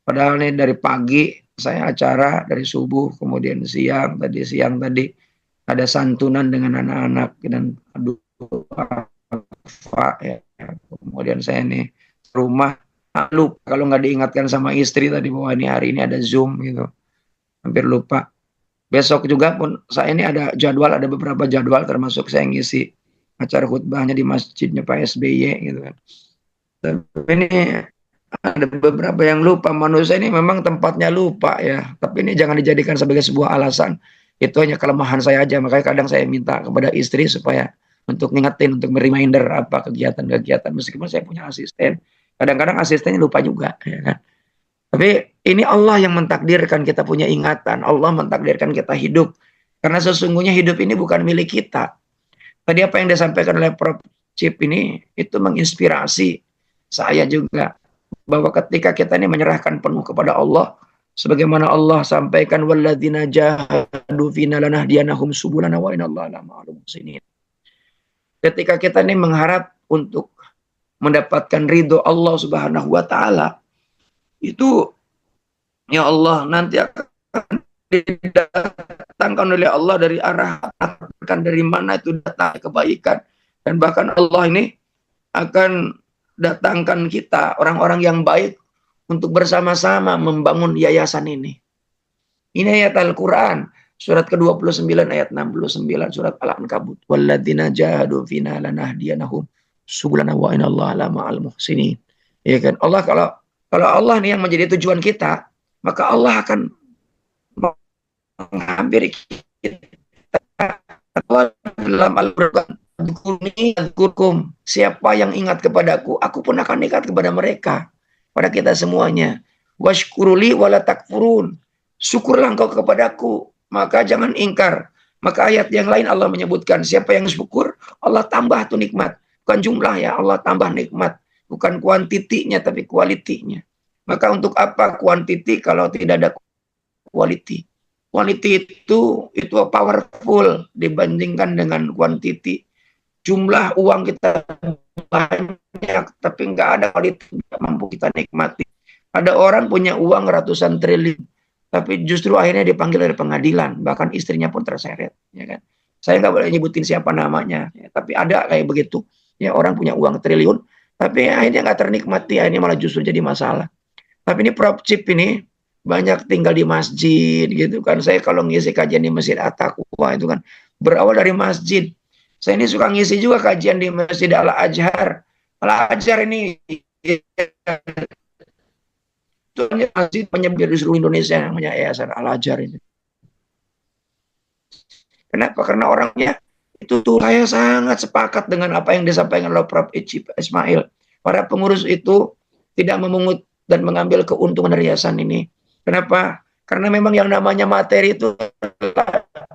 Padahal nih dari pagi saya acara dari subuh, kemudian siang tadi ada santunan dengan anak-anak dan doa ya. Kemudian saya nih rumah lupa kalau nggak diingatkan sama istri tadi bahwa ini hari ini ada Zoom gitu. Hampir lupa. Besok juga pun saya ini ada beberapa jadwal, termasuk saya ngisi acara khutbahnya di masjidnya Pak SBY gitu kan. Tapi ini ada beberapa yang lupa. Manusia ini memang tempatnya lupa ya. Tapi ini jangan dijadikan sebagai sebuah alasan. Itu hanya kelemahan saya aja. Makanya kadang saya minta kepada istri supaya untuk ngingetin, untuk reminder apa kegiatan-kegiatan. Meskipun saya punya asisten, kadang-kadang asistennya lupa juga ya kan. Tapi ini Allah yang mentakdirkan kita punya ingatan. Allah mentakdirkan kita hidup. Karena sesungguhnya hidup ini bukan milik kita. Tadi apa yang disampaikan oleh Prof. Cip ini, itu menginspirasi saya juga. Bahwa ketika kita ini menyerahkan penuh kepada Allah, sebagaimana Allah sampaikan, walladzina jahadu fina lanahdiyanahum subulana wa innallaha lama'al muhsinin. Ketika kita ini mengharap untuk mendapatkan ridho Allah Subhanahu wa taala, itu ya Allah nanti akan didatangkan oleh Allah dari arah, akan dari mana itu datang kebaikan, dan bahkan Allah ini akan datangkan kita orang-orang yang baik untuk bersama-sama membangun yayasan ini. Ini ayat Al-Quran surat ke-29 ayat 69 surat Al-Ankabut, walladzina jahadu fina lanahdiyanahum subulana wa innallaha lama'al muhsinin. Ya kan, Allah kalau Allah nih yang menjadi tujuan kita, maka Allah akan menghampiri dalam Al-Quran, siapa yang ingat kepadaku, aku pun akan ingat kepada mereka, pada kita semuanya. Washkuruli wala takfurun, syukurlah engkau kepadaku, maka jangan ingkar. Maka ayat yang lain Allah menyebutkan, siapa yang syukur, Allah tambah tuh nikmat. Bukan jumlah ya, Allah tambah nikmat. Bukan kuantitinya, tapi kualitinya. Maka untuk apa kuantiti kalau tidak ada quality? Quality itu powerful dibandingkan dengan quantity. Jumlah uang kita banyak, tapi nggak ada quality, nggak mampu kita nikmati. Ada orang punya uang ratusan triliun, tapi justru akhirnya dipanggil dari pengadilan, bahkan istrinya pun terseret, ya kan? Saya nggak boleh nyebutin siapa namanya, ya, tapi ada kayak begitu. Ya, orang punya uang triliun, tapi akhirnya nggak ternikmati, akhirnya malah justru jadi masalah. Tapi ini Prof Chip ini banyak tinggal di masjid gitu kan. Saya kalau ngisi kajian di Masjid At-Taqwa itu kan berawal dari masjid. Saya ini suka ngisi juga kajian di Masjid Al-Azhar. Al-Azhar ini itu masjid penyebab di seluruh Indonesia, namanya Yayasan Al-Azhar ini. Kenapa? Karena orangnya itu tuh saya sangat sepakat dengan apa yang disampaikan oleh Prof Ismail. Para pengurus itu tidak memungut dan mengambil keuntungan dari yayasan ini. Kenapa? Karena memang yang namanya materi itu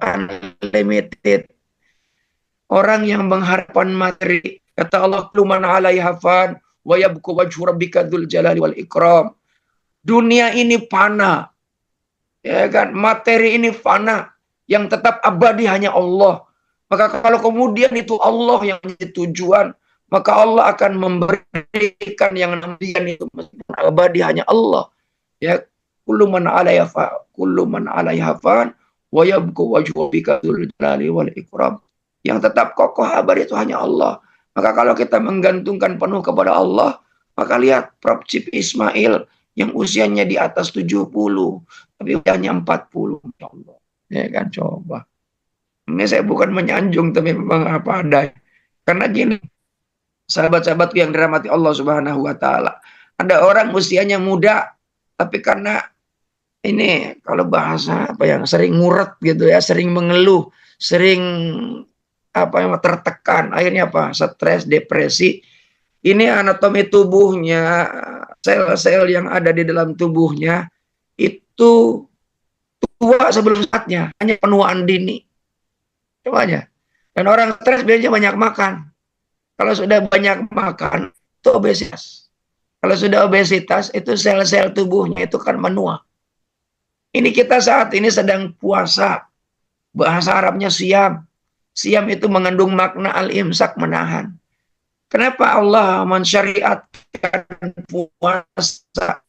unlimited. Orang yang mengharapkan materi, kata Allah, "Luman 'alaiha fan wa yabqa wajhu rabbika dzul jalali wal ikram." Dunia ini fana. Ya kan? Materi ini fana. Yang tetap abadi hanya Allah. Maka kalau kemudian itu Allah yang menjadi tujuan, maka Allah akan memberikan yang namanya itu abadi hanya Allah. Ya, kullu man 'alaiha fan wa yabqa wajhu rabbika dzul jalali wal ikram. Yang tetap kokoh abadi itu hanya Allah. Maka kalau kita menggantungkan penuh kepada Allah, maka lihat Prof Chip Ismail yang usianya di atas 70, tapi usianya 40, ya Allah. Ya kan, coba. Ini saya bukan menyanjung, tapi memang apa adanya. Karena gini, sahabat-sahabatku yang dirahmati Allah Subhanahu wa taala, ada orang usianya muda, tapi karena ini kalau bahasa apa yang sering nguret gitu ya, sering mengeluh, sering apa yang tertekan, akhirnya apa? Stres, depresi. Ini anatomi tubuhnya, sel-sel yang ada di dalam tubuhnya itu tua sebelum saatnya, hanya penuaan dini. Semuanya. Dan orang stres biasanya banyak makan. Kalau sudah banyak makan, itu obesitas. Kalau sudah obesitas, itu sel-sel tubuhnya itu kan menua. Ini kita saat ini sedang puasa. Bahasa Arabnya siam. Siam itu mengandung makna al-imsak, menahan. Kenapa Allah mensyariatkan puasa?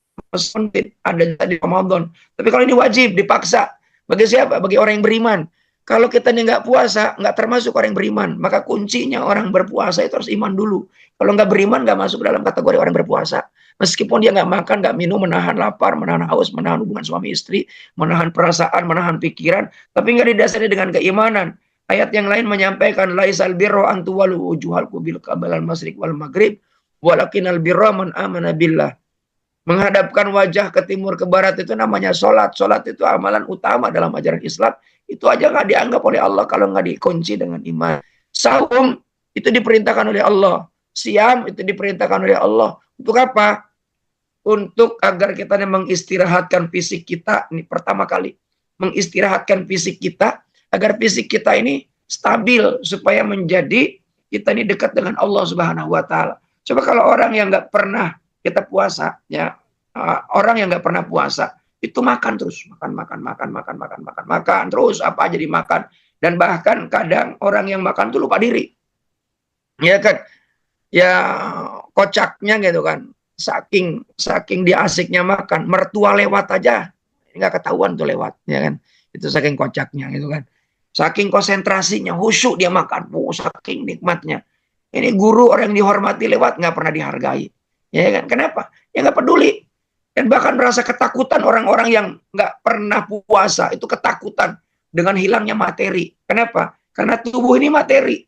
Ada di Ramadan. Tapi kalau ini wajib, dipaksa. Bagi siapa? Bagi orang yang beriman. Kalau kita ini nggak puasa, nggak termasuk orang yang beriman. Maka kuncinya orang berpuasa itu harus iman dulu. Kalau nggak beriman, nggak masuk dalam kategori orang berpuasa. Meskipun dia nggak makan, nggak minum, menahan lapar, menahan haus, menahan hubungan suami istri, menahan perasaan, menahan pikiran, tapi nggak didasari dengan keimanan. Ayat yang lain menyampaikan, laisal birra an tuwallu wujuhakum bil qibalal masyriq wal maghrib, walakinal birra man amana billah. Menghadapkan wajah ke timur ke barat itu namanya sholat. Sholat itu amalan utama dalam ajaran Islam. Itu aja nggak dianggap oleh Allah kalau nggak dikunci dengan iman. Saum itu diperintahkan oleh Allah. Siam itu diperintahkan oleh Allah. Untuk apa? Untuk agar kita mengistirahatkan fisik kita. Ini pertama kali. Mengistirahatkan fisik kita. Agar fisik kita ini stabil. Supaya menjadi kita ini dekat dengan Allah Subhanahu wa Ta'ala. Coba kalau orang yang nggak pernah kita puasa, ya orang yang nggak pernah puasa itu makan terus, makan terus, apa aja dimakan, dan bahkan kadang orang yang makan tuh lupa diri, ya kan, ya kocaknya gitu kan, saking dia asiknya makan, mertua lewat aja nggak ketahuan tuh lewat, ya kan, itu saking kocaknya gitu kan, saking konsentrasinya, khusyuk dia makan, saking nikmatnya. Ini guru orang yang dihormati lewat nggak pernah dihargai. Ya kan? Kenapa? Ya nggak peduli. Dan bahkan merasa ketakutan orang-orang yang nggak pernah puasa itu ketakutan dengan hilangnya materi. Kenapa? Karena tubuh ini materi.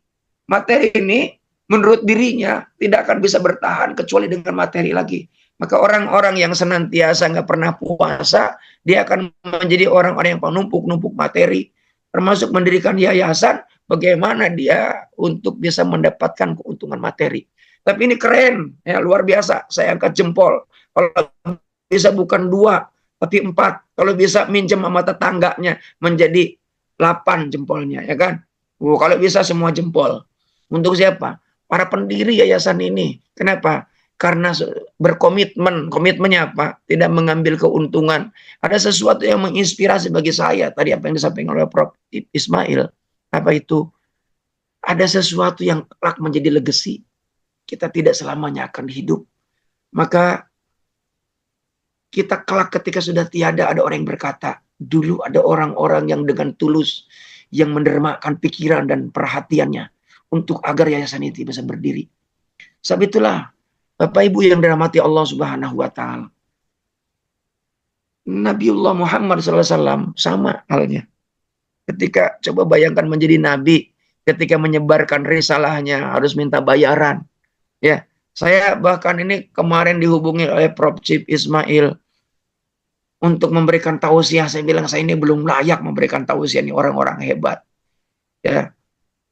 Materi ini menurut dirinya tidak akan bisa bertahan kecuali dengan materi lagi. Maka orang-orang yang senantiasa nggak pernah puasa, dia akan menjadi orang-orang yang penumpuk-numpuk materi. termasuk mendirikan yayasan, bagaimana dia untuk bisa mendapatkan keuntungan materi. Tapi ini keren, ya luar biasa. Saya angkat jempol. Kalau bisa bukan 2, tapi 4. Kalau bisa minjem sama tetangganya menjadi 8 jempolnya, ya kan? Kalau bisa semua jempol. Untuk siapa? Para pendiri yayasan ini. Kenapa? Karena berkomitmen. Komitmennya apa? Tidak mengambil keuntungan. Ada sesuatu yang menginspirasi bagi saya. Tadi apa yang disampaikan oleh Prof. Ismail. Apa itu? Ada sesuatu yang kelak menjadi legacy. Kita tidak selamanya akan hidup. Maka kita kelak ketika sudah tiada, ada orang yang berkata, dulu ada orang-orang yang dengan tulus, yang mendermakan pikiran dan perhatiannya untuk agar yayasan itu bisa berdiri. Sebab itulah, Bapak Ibu yang dirahmati Allah Subhanahu wa Ta'ala, Nabiullah Muhammad SAW sama halnya. Ketika coba bayangkan menjadi nabi, ketika menyebarkan risalahnya harus minta bayaran. Ya, saya bahkan ini kemarin dihubungi oleh Prof. Chief Ismail untuk memberikan tausiah. Saya bilang saya ini belum layak memberikan tausiah, ini orang-orang hebat. Ya,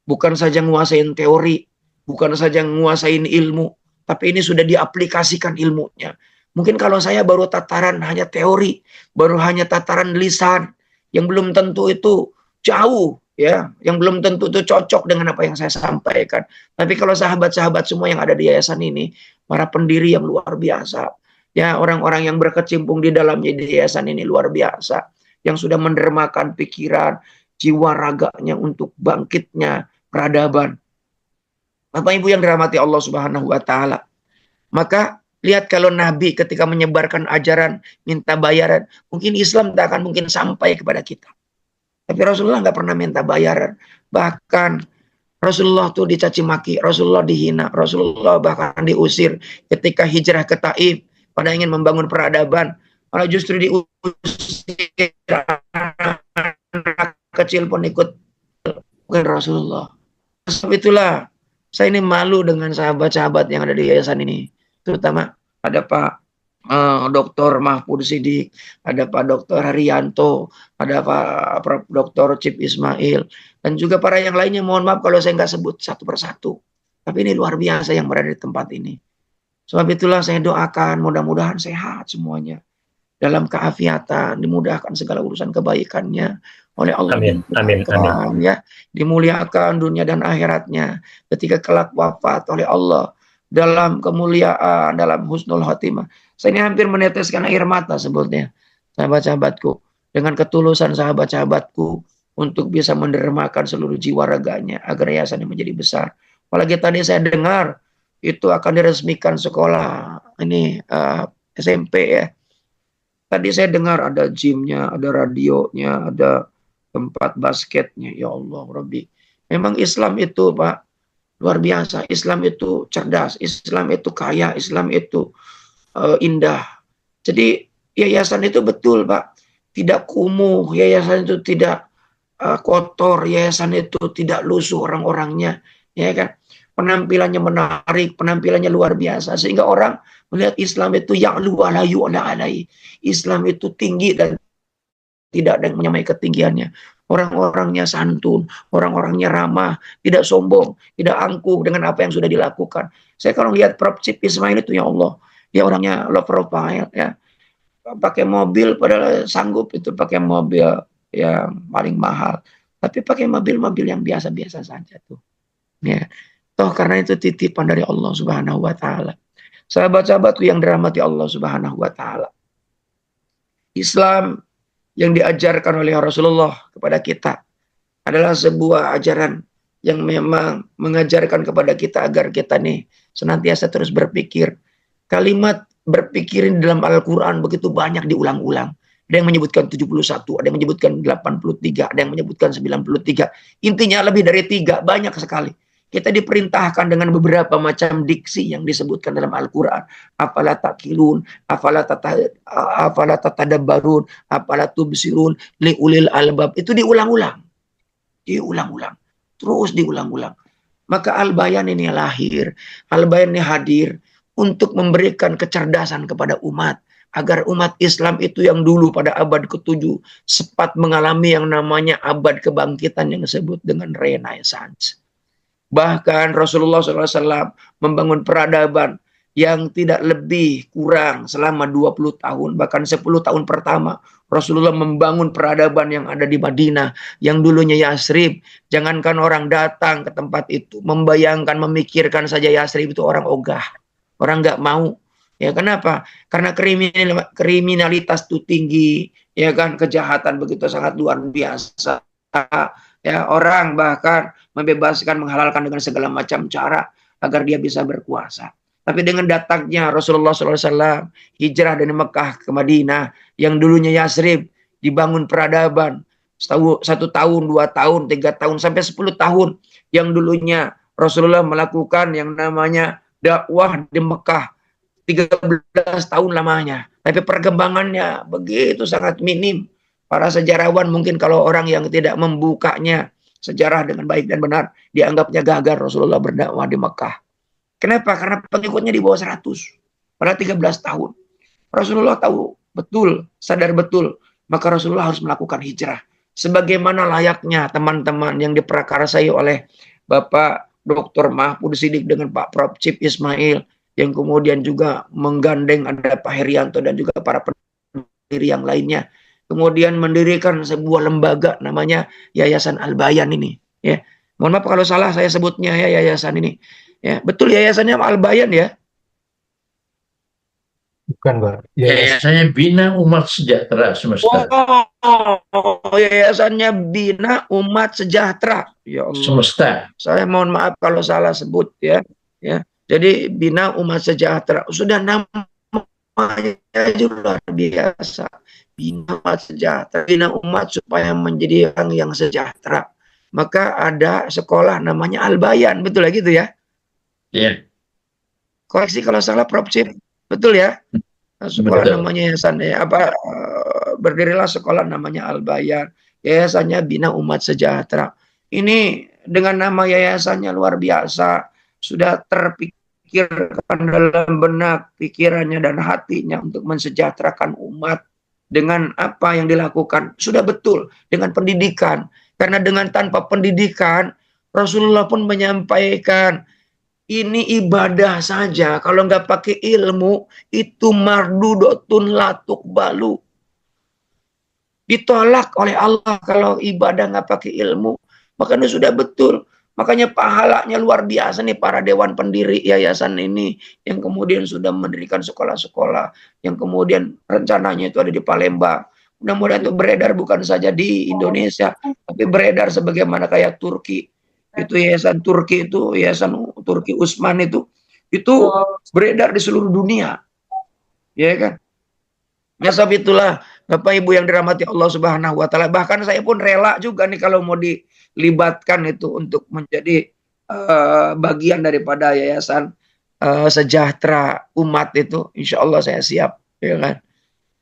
bukan saja nguasain teori, bukan saja nguasain ilmu, tapi ini sudah diaplikasikan ilmunya. Mungkin kalau saya baru tataran hanya teori, baru hanya tataran lisan, yang belum tentu itu jauh, ya, yang belum tentu itu cocok dengan apa yang saya sampaikan. Tapi kalau sahabat-sahabat semua yang ada di yayasan ini, para pendiri yang luar biasa, ya, orang-orang yang berkecimpung di dalamnya di yayasan ini luar biasa, yang sudah mendermakan pikiran, jiwa raganya untuk bangkitnya peradaban. Bapak Ibu yang dirahmati Allah Subhanahu wa Ta'ala, maka lihat kalau Nabi ketika menyebarkan ajaran minta bayaran, mungkin Islam tak akan mungkin sampai kepada kita. Tapi Rasulullah nggak pernah minta bayaran. Bahkan Rasulullah tuh dicaci maki, Rasulullah dihina, Rasulullah bahkan diusir ketika hijrah ke Taif pada ingin membangun peradaban, malah justru diusir, anak kecil pun ikut Rasulullah. Sebab itulah saya ini malu dengan sahabat-sahabat yang ada di yayasan ini, terutama ada Pak Dr. Mahfud Siddiq, ada Pak Dr. Haryanto, ada Pak Prof. Dr. Chief Ismail, dan juga para yang lainnya. Mohon maaf kalau saya nggak sebut satu persatu, tapi ini luar biasa yang berada di tempat ini. Sebab itulah saya doakan mudah-mudahan sehat semuanya, dalam keafiatan, dimudahkan segala urusan kebaikannya oleh Allah. Amin, amin, amin. Ya, dimuliakan dunia dan akhiratnya ketika kelak wafat oleh Allah dalam kemuliaan, dalam husnul khotimah. Saya ini hampir meneteskan air mata sebetulnya, sahabat-sahabatku, dengan ketulusan sahabat-sahabatku untuk bisa mendermakan seluruh jiwa raganya agar yayasan ini menjadi besar. Apalagi tadi saya dengar itu akan diresmikan sekolah ini SMP, ya. Tadi saya dengar ada gymnya, ada radionya, ada tempat basketnya. Ya Allah, Rabbi. Memang Islam itu, Pak, luar biasa. Islam itu cerdas, Islam itu kaya, Islam itu indah. Jadi yayasan itu betul, Pak, tidak kumuh, yayasan itu tidak kotor, yayasan itu tidak lusuh orang-orangnya, ya kan? Penampilannya menarik, penampilannya luar biasa, sehingga orang melihat Islam itu ya'lu ala yu'la alai. Islam itu tinggi dan tidak ada yang menyamai ketinggiannya. Orang-orangnya santun, orang-orangnya ramah, tidak sombong, tidak angkuh dengan apa yang sudah dilakukan. Saya kalau lihat Prof. Chief Ismail itu, ya Allah, dia orangnya low profile, ya. Pakai mobil padahal sanggup itu pakai mobil yang paling mahal, tapi pakai mobil-mobil yang biasa-biasa saja tuh. Ya. Toh karena itu titipan dari Allah Subhanahu wa Ta'ala. Sahabat-sahabatku yang dirahmati Allah Subhanahu wa Ta'ala, Islam yang diajarkan oleh Rasulullah kepada kita adalah sebuah ajaran yang memang mengajarkan kepada kita agar kita nih senantiasa terus berpikir. Kalimat berpikir di dalam Al-Quran begitu banyak diulang-ulang. Ada yang menyebutkan 71, ada yang menyebutkan 83, ada yang menyebutkan 93. Intinya lebih dari 3, banyak sekali. Kita diperintahkan dengan beberapa macam diksi yang disebutkan dalam Al-Quran. Afala taqilun, afala tatadabbarun, afala tubsirun, liulil albab. Itu diulang-ulang. Diulang-ulang. Terus diulang-ulang. Maka Al-Bayan ini lahir. Al-Bayan ini hadir untuk memberikan kecerdasan kepada umat. agar umat Islam itu yang dulu pada abad ke-7 sempat mengalami yang namanya abad kebangkitan yang disebut dengan Renaissance. Bahkan Rasulullah SAW membangun peradaban yang tidak lebih kurang selama 20 tahun, bahkan 10 tahun pertama Rasulullah membangun peradaban yang ada di Madinah, yang dulunya Yasrib. Jangankan orang datang ke tempat itu, membayangkan, memikirkan saja Yasrib itu orang ogah, orang nggak mau. Ya kenapa? Karena kriminalitas itu tinggi, ya kan, kejahatan begitu sangat luar biasa. Ya, orang bahkan membebaskan, menghalalkan dengan segala macam cara agar dia bisa berkuasa. Tapi dengan datangnya Rasulullah SAW hijrah dari Mekah ke Madinah, yang dulunya Yasrib, dibangun peradaban 1 tahun, 2 tahun, 3 tahun, sampai 10 tahun. Yang dulunya Rasulullah melakukan yang namanya dakwah di Mekah 13 tahun lamanya, tapi perkembangannya begitu sangat minim. Para sejarawan mungkin kalau orang yang tidak membukanya sejarah dengan baik dan benar, dianggapnya gagal Rasulullah berdakwah di Mekah. Kenapa? Karena pengikutnya di bawah 100 pada 13 tahun. Rasulullah tahu betul, sadar betul, maka Rasulullah harus melakukan hijrah. Sebagaimana layaknya teman-teman yang diprakarsai oleh Bapak Dr. Mahfud Siddiq dengan Pak Prof. Cip Ismail, yang kemudian juga menggandeng ada Pak Herianto dan juga para pendiri yang lainnya, kemudian mendirikan sebuah lembaga namanya Yayasan Al-Bayan ini. Ya, mohon maaf kalau salah saya sebutnya ya, yayasan ini. Ya, betul yayasannya Al-Bayan ya? Bukan, Pak. Yayasannya Bina Umat Sejahtera Semesta. Oh, yayasannya Bina Umat Sejahtera. Ya Allah. Semesta. Saya mohon maaf kalau salah sebut ya. Ya. Jadi Bina Umat Sejahtera, sudah namanya aja luar biasa. Bina Umat Sejahtera, bina umat supaya menjadi orang yang sejahtera. Maka ada sekolah namanya Al-Bayan, betul ya gitu ya? Iya. Koreksi kalau salah Prof. Cip, betul ya? Sekolah Betul. namanya yayasan ya, berdirilah sekolah namanya Al-Bayan, yayasannya Bina Umat Sejahtera. Ini dengan nama yayasannya luar biasa, sudah terpikirkan dalam benak pikirannya dan hatinya untuk mensejahterakan umat dengan apa yang dilakukan. Sudah betul dengan pendidikan, karena dengan tanpa pendidikan Rasulullah pun menyampaikan ini ibadah saja, kalau nggak pakai ilmu itu mardudotun latuk balu, ditolak oleh Allah kalau ibadah nggak pakai ilmu. Makanya sudah betul, makanya pahalanya luar biasa nih para dewan pendiri yayasan ini, yang kemudian sudah mendirikan sekolah-sekolah, yang kemudian rencananya itu ada di Palembang. Mudah-mudahan itu beredar bukan saja di Indonesia, tapi beredar sebagaimana kayak Turki. Itu yayasan Turki, itu yayasan Turki Utsman itu beredar di seluruh dunia, ya kan? Ya, sebab itulah Bapak Ibu yang dirahmati Allah Subhanahu wa taala, bahkan saya pun rela juga nih kalau mau dilibatkan itu untuk menjadi bagian daripada yayasan sejahtera umat itu, insya Allah saya siap, ya kan?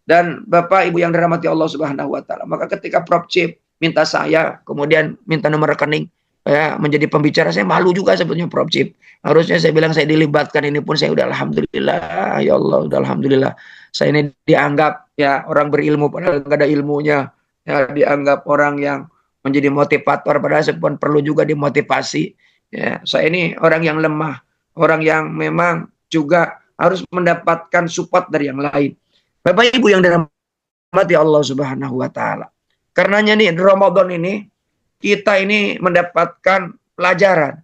Dan Bapak Ibu yang dirahmati Allah Subhanahu wa taala, maka ketika Prof. Cip minta saya, kemudian minta nomor rekening ya menjadi pembicara, saya malu juga sebetulnya Prof. Cip. Harusnya saya bilang saya dilibatkan, ini pun saya udah alhamdulillah, ya Allah, udah alhamdulillah. Saya ini dianggap ya orang berilmu padahal nggak ada ilmunya, ya dianggap orang yang menjadi motivator padahal saya pun perlu juga dimotivasi. Ya, saya ini orang yang lemah, orang yang memang juga harus mendapatkan support dari yang lain. Bapak Ibu yang dirahmati Allah Subhanahu wa taala. Karenanya nih di Ramadan ini kita ini mendapatkan pelajaran.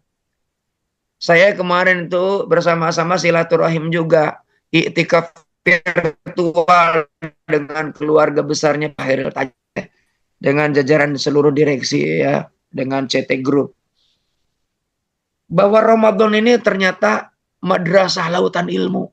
Saya kemarin itu bersama-sama silaturahim juga, iktikaf virtual dengan keluarga besarnya Pak Heril Tajah, dengan jajaran seluruh direksi ya, dengan CT Group. Bahwa Ramadan ini ternyata madrasah lautan ilmu.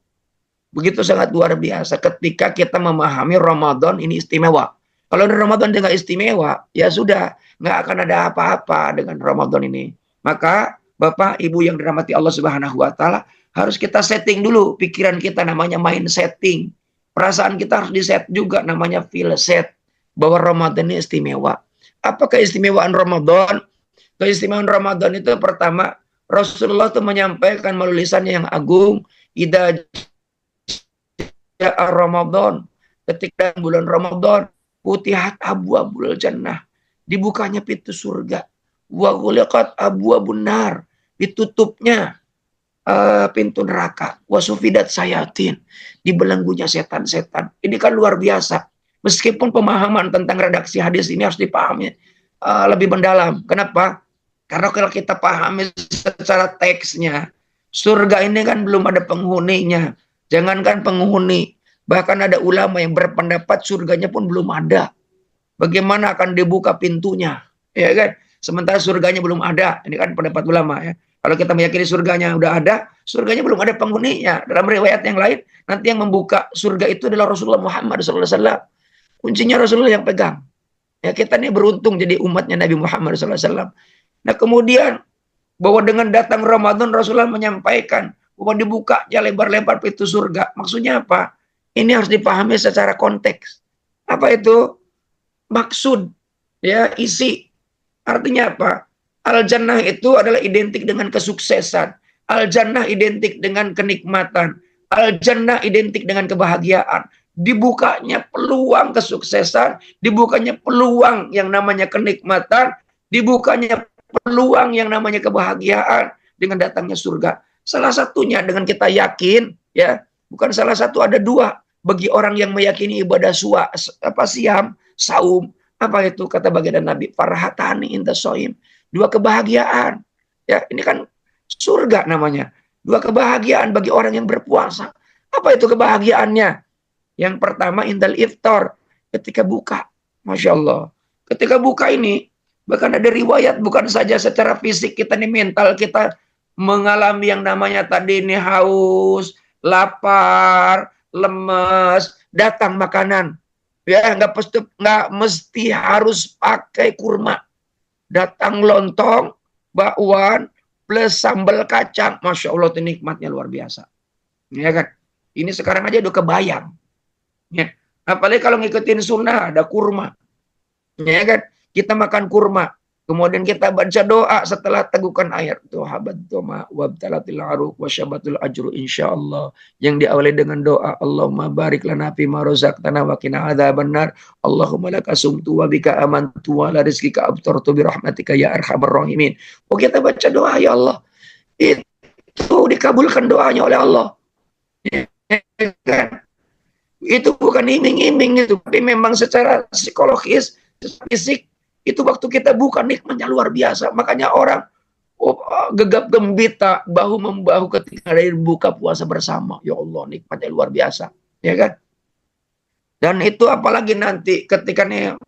Begitu sangat luar biasa ketika kita memahami Ramadan ini istimewa. Kalau di Ramadan tidak istimewa, ya sudah, nggak akan ada apa-apa dengan Ramadan ini. Maka Bapak Ibu yang dirahmati Allah Subhanahu wa taala, harus kita setting dulu pikiran kita, namanya mind setting. Perasaan kita harus diset juga, namanya feel set, bahwa Ramadan ini istimewa. Apa keistimewaan Ramadan? Keistimewaan Ramadan itu pertama, Rasulullah itu menyampaikan melalui lisannya yang agung, idza ja'a Ramadan, ketika bulan Ramadan, futihat abwabul jannah, dibukanya pintu surga, wa ghuliqat abwabun nar, ditutupnya pintu neraka, wasufidat sayatin, dibelenggunya setan-setan. Ini kan luar biasa. Meskipun pemahaman tentang redaksi hadis ini harus dipahami lebih mendalam. Kenapa? Karena kalau kita pahami secara teksnya, surga ini kan belum ada penghuninya. Jangankan penghuni, bahkan ada ulama yang berpendapat surganya pun belum ada. Bagaimana akan dibuka pintunya? Ya kan? Sementara surganya belum ada. Ini kan pendapat ulama ya. Kalau kita meyakini surganya udah ada, surganya belum ada penghuninya. Dalam riwayat yang lain, nanti yang membuka surga itu adalah Rasulullah Muhammad SAW. Kuncinya Rasulullah yang pegang. Ya, kita ini beruntung jadi umatnya Nabi Muhammad SAW. Nah kemudian, bahwa dengan datang Ramadan, Rasulullah menyampaikan bahwa dibukanya lebar-lebar pintu surga. Maksudnya apa? Ini harus dipahami secara konteks. Apa itu? Maksud, ya, isi. Artinya apa? Al-Jannah itu adalah identik dengan kesuksesan. Al-Jannah identik dengan kenikmatan. Al-Jannah identik dengan kebahagiaan. Dibukanya peluang kesuksesan, dibukanya peluang yang namanya kenikmatan, dibukanya peluang yang namanya kebahagiaan dengan datangnya surga. Salah satunya dengan kita yakin, ya, bukan salah satu, ada dua bagi orang yang meyakini ibadah siam, saum. Apa itu kata baginda Nabi? Farhatani inda soim. Dua kebahagiaan. Ya, ini kan surga namanya. Dua kebahagiaan bagi orang yang berpuasa. Apa itu kebahagiaannya? Yang pertama indal iftar, ketika buka. Masya Allah. Ketika buka ini, bahkan ada riwayat bukan saja secara fisik kita nih, mental kita mengalami yang namanya tadi ini haus, lapar, lemes, datang makanan. Ya, nggak mesti harus pakai kurma. Datang lontong, bakwan, plus sambal kacang. Masya Allah, itu nikmatnya luar biasa. Ya kan? Ini sekarang aja udah kebayang. Ya. Apalagi kalau ngikutin sunnah, ada kurma. Ya kan? Kita makan kurma. Kemudian kita baca doa setelah tegukan air. Tuhabat doma wabtalatil aruk wasyabatul ajru insyaallah. Yang diawali dengan doa, Allahumma barik lana fima razaqtana wa qina adzabannar. Allahumma laka sumtu wa bika amantu wa la rizqika abtartu bi rahmatika ya arhamar rahimin. Oh, kita baca doa, ya Allah. Itu dikabulkan doanya oleh Allah. Ya, kan? Itu bukan iming-iming itu, tapi memang secara psikologis, fisik, itu waktu kita buka nikmatnya luar biasa. Makanya orang gegap gembita, bahu-membahu ketika ada buka puasa bersama. Ya Allah, nikmatnya luar biasa. Ya kan? Dan itu apalagi nanti ketika nih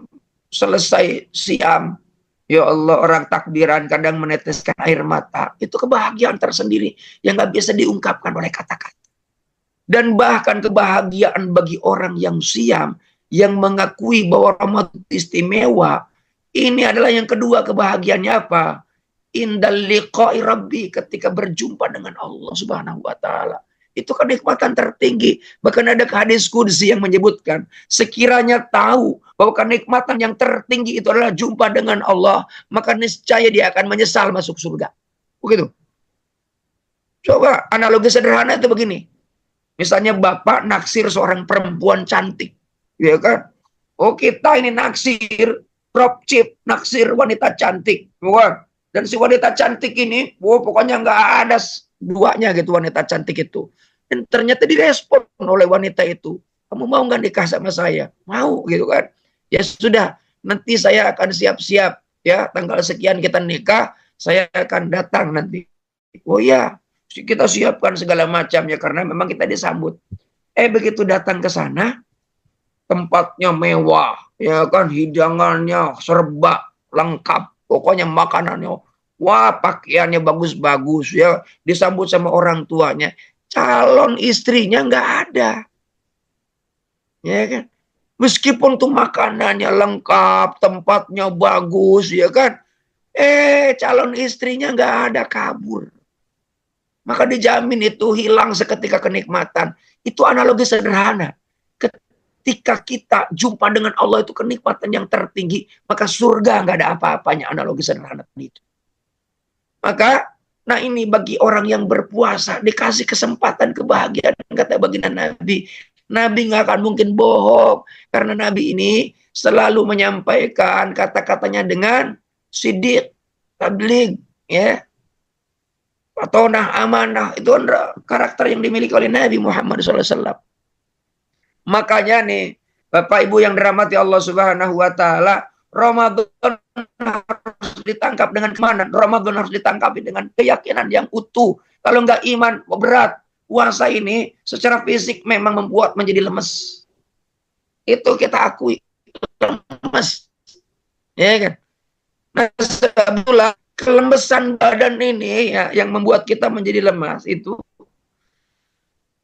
selesai siam, ya Allah, orang takbiran kadang meneteskan air mata. Itu kebahagiaan tersendiri yang gak bisa diungkapkan oleh kata-kata. Dan bahkan kebahagiaan bagi orang yang siam, yang mengakui bahwa Ramadan istimewa. Ini adalah yang kedua kebahagiaannya apa? Indal liqa'i rabbi, ketika berjumpa dengan Allah Subhanahu wa taala. Itu kenikmatan tertinggi. Bahkan ada hadis qudsi yang menyebutkan, sekiranya tahu bahwa kenikmatan yang tertinggi itu adalah jumpa dengan Allah, maka niscaya dia akan menyesal masuk surga. Begitu. Coba analogi sederhana itu begini. Misalnya bapak naksir seorang perempuan cantik, ya kan? Oh, kita ini naksir dropship, naksir wanita cantik, bukan? Dan si wanita cantik ini, pokoknya nggak ada duanya gitu wanita cantik itu. Dan ternyata direspon oleh wanita itu, kamu mau nggak nikah sama saya? Mau, gitu kan? Ya sudah, nanti saya akan siap-siap, ya tanggal sekian kita nikah, saya akan datang nanti. Oh iya, kita siapkan segala macamnya karena memang kita disambut. Begitu datang ke sana, tempatnya mewah, ya kan, hidangannya serba lengkap, pokoknya makanannya, wah, pakaiannya bagus-bagus, ya, disambut sama orang tuanya. Calon istrinya nggak ada, ya kan, meskipun tuh makanannya lengkap, tempatnya bagus, ya kan, calon istrinya nggak ada, kabur. Maka dijamin itu hilang seketika kenikmatan. Itu analogi sederhana. Ketika kita jumpa dengan Allah itu kenikmatan yang tertinggi, maka surga nggak ada apa-apanya, analogi sederhana itu. Maka, nah ini bagi orang yang berpuasa, dikasih kesempatan kebahagiaan, kata baginda Nabi, Nabi nggak akan mungkin bohong, karena Nabi ini selalu menyampaikan kata-katanya dengan sidik, tabligh, ya, patonah, amanah. Itu karakter yang dimiliki oleh Nabi Muhammad SAW. Makanya nih, Bapak Ibu yang dirahmati Allah Subhanahu wa taala, Ramadan harus ditangkap dengan keimanan. Ramadan harus ditangkap dengan keyakinan yang utuh. Kalau nggak iman, berat. Puasa ini secara fisik memang membuat menjadi lemes. Itu kita akui, lemes. Ya kan? Nah, sebetulnya kelembesan badan ini ya yang membuat kita menjadi lemas itu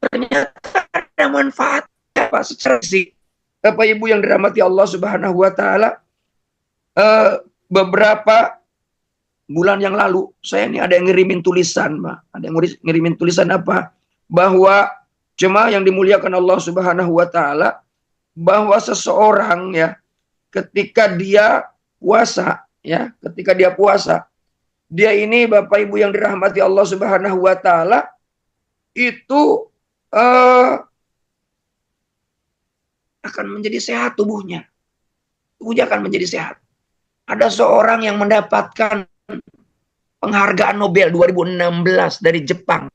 ternyata ada manfaatnya Pak secara fisik. Bapak Ibu yang dirahmati Allah Subhanahu wa taala, beberapa bulan yang lalu saya ini ada yang ngirimin tulisan, Pak. Ada yang ngirimin tulisan apa? Bahwa jemaah yang dimuliakan Allah Subhanahu wa taala, bahwa seseorang ya ketika dia puasa ya, ketika dia puasa, dia ini Bapak Ibu yang dirahmati Allah Subhanahu wa taala itu akan menjadi sehat tubuhnya. Tubuhnya akan menjadi sehat. Ada seorang yang mendapatkan penghargaan Nobel 2016 dari Jepang.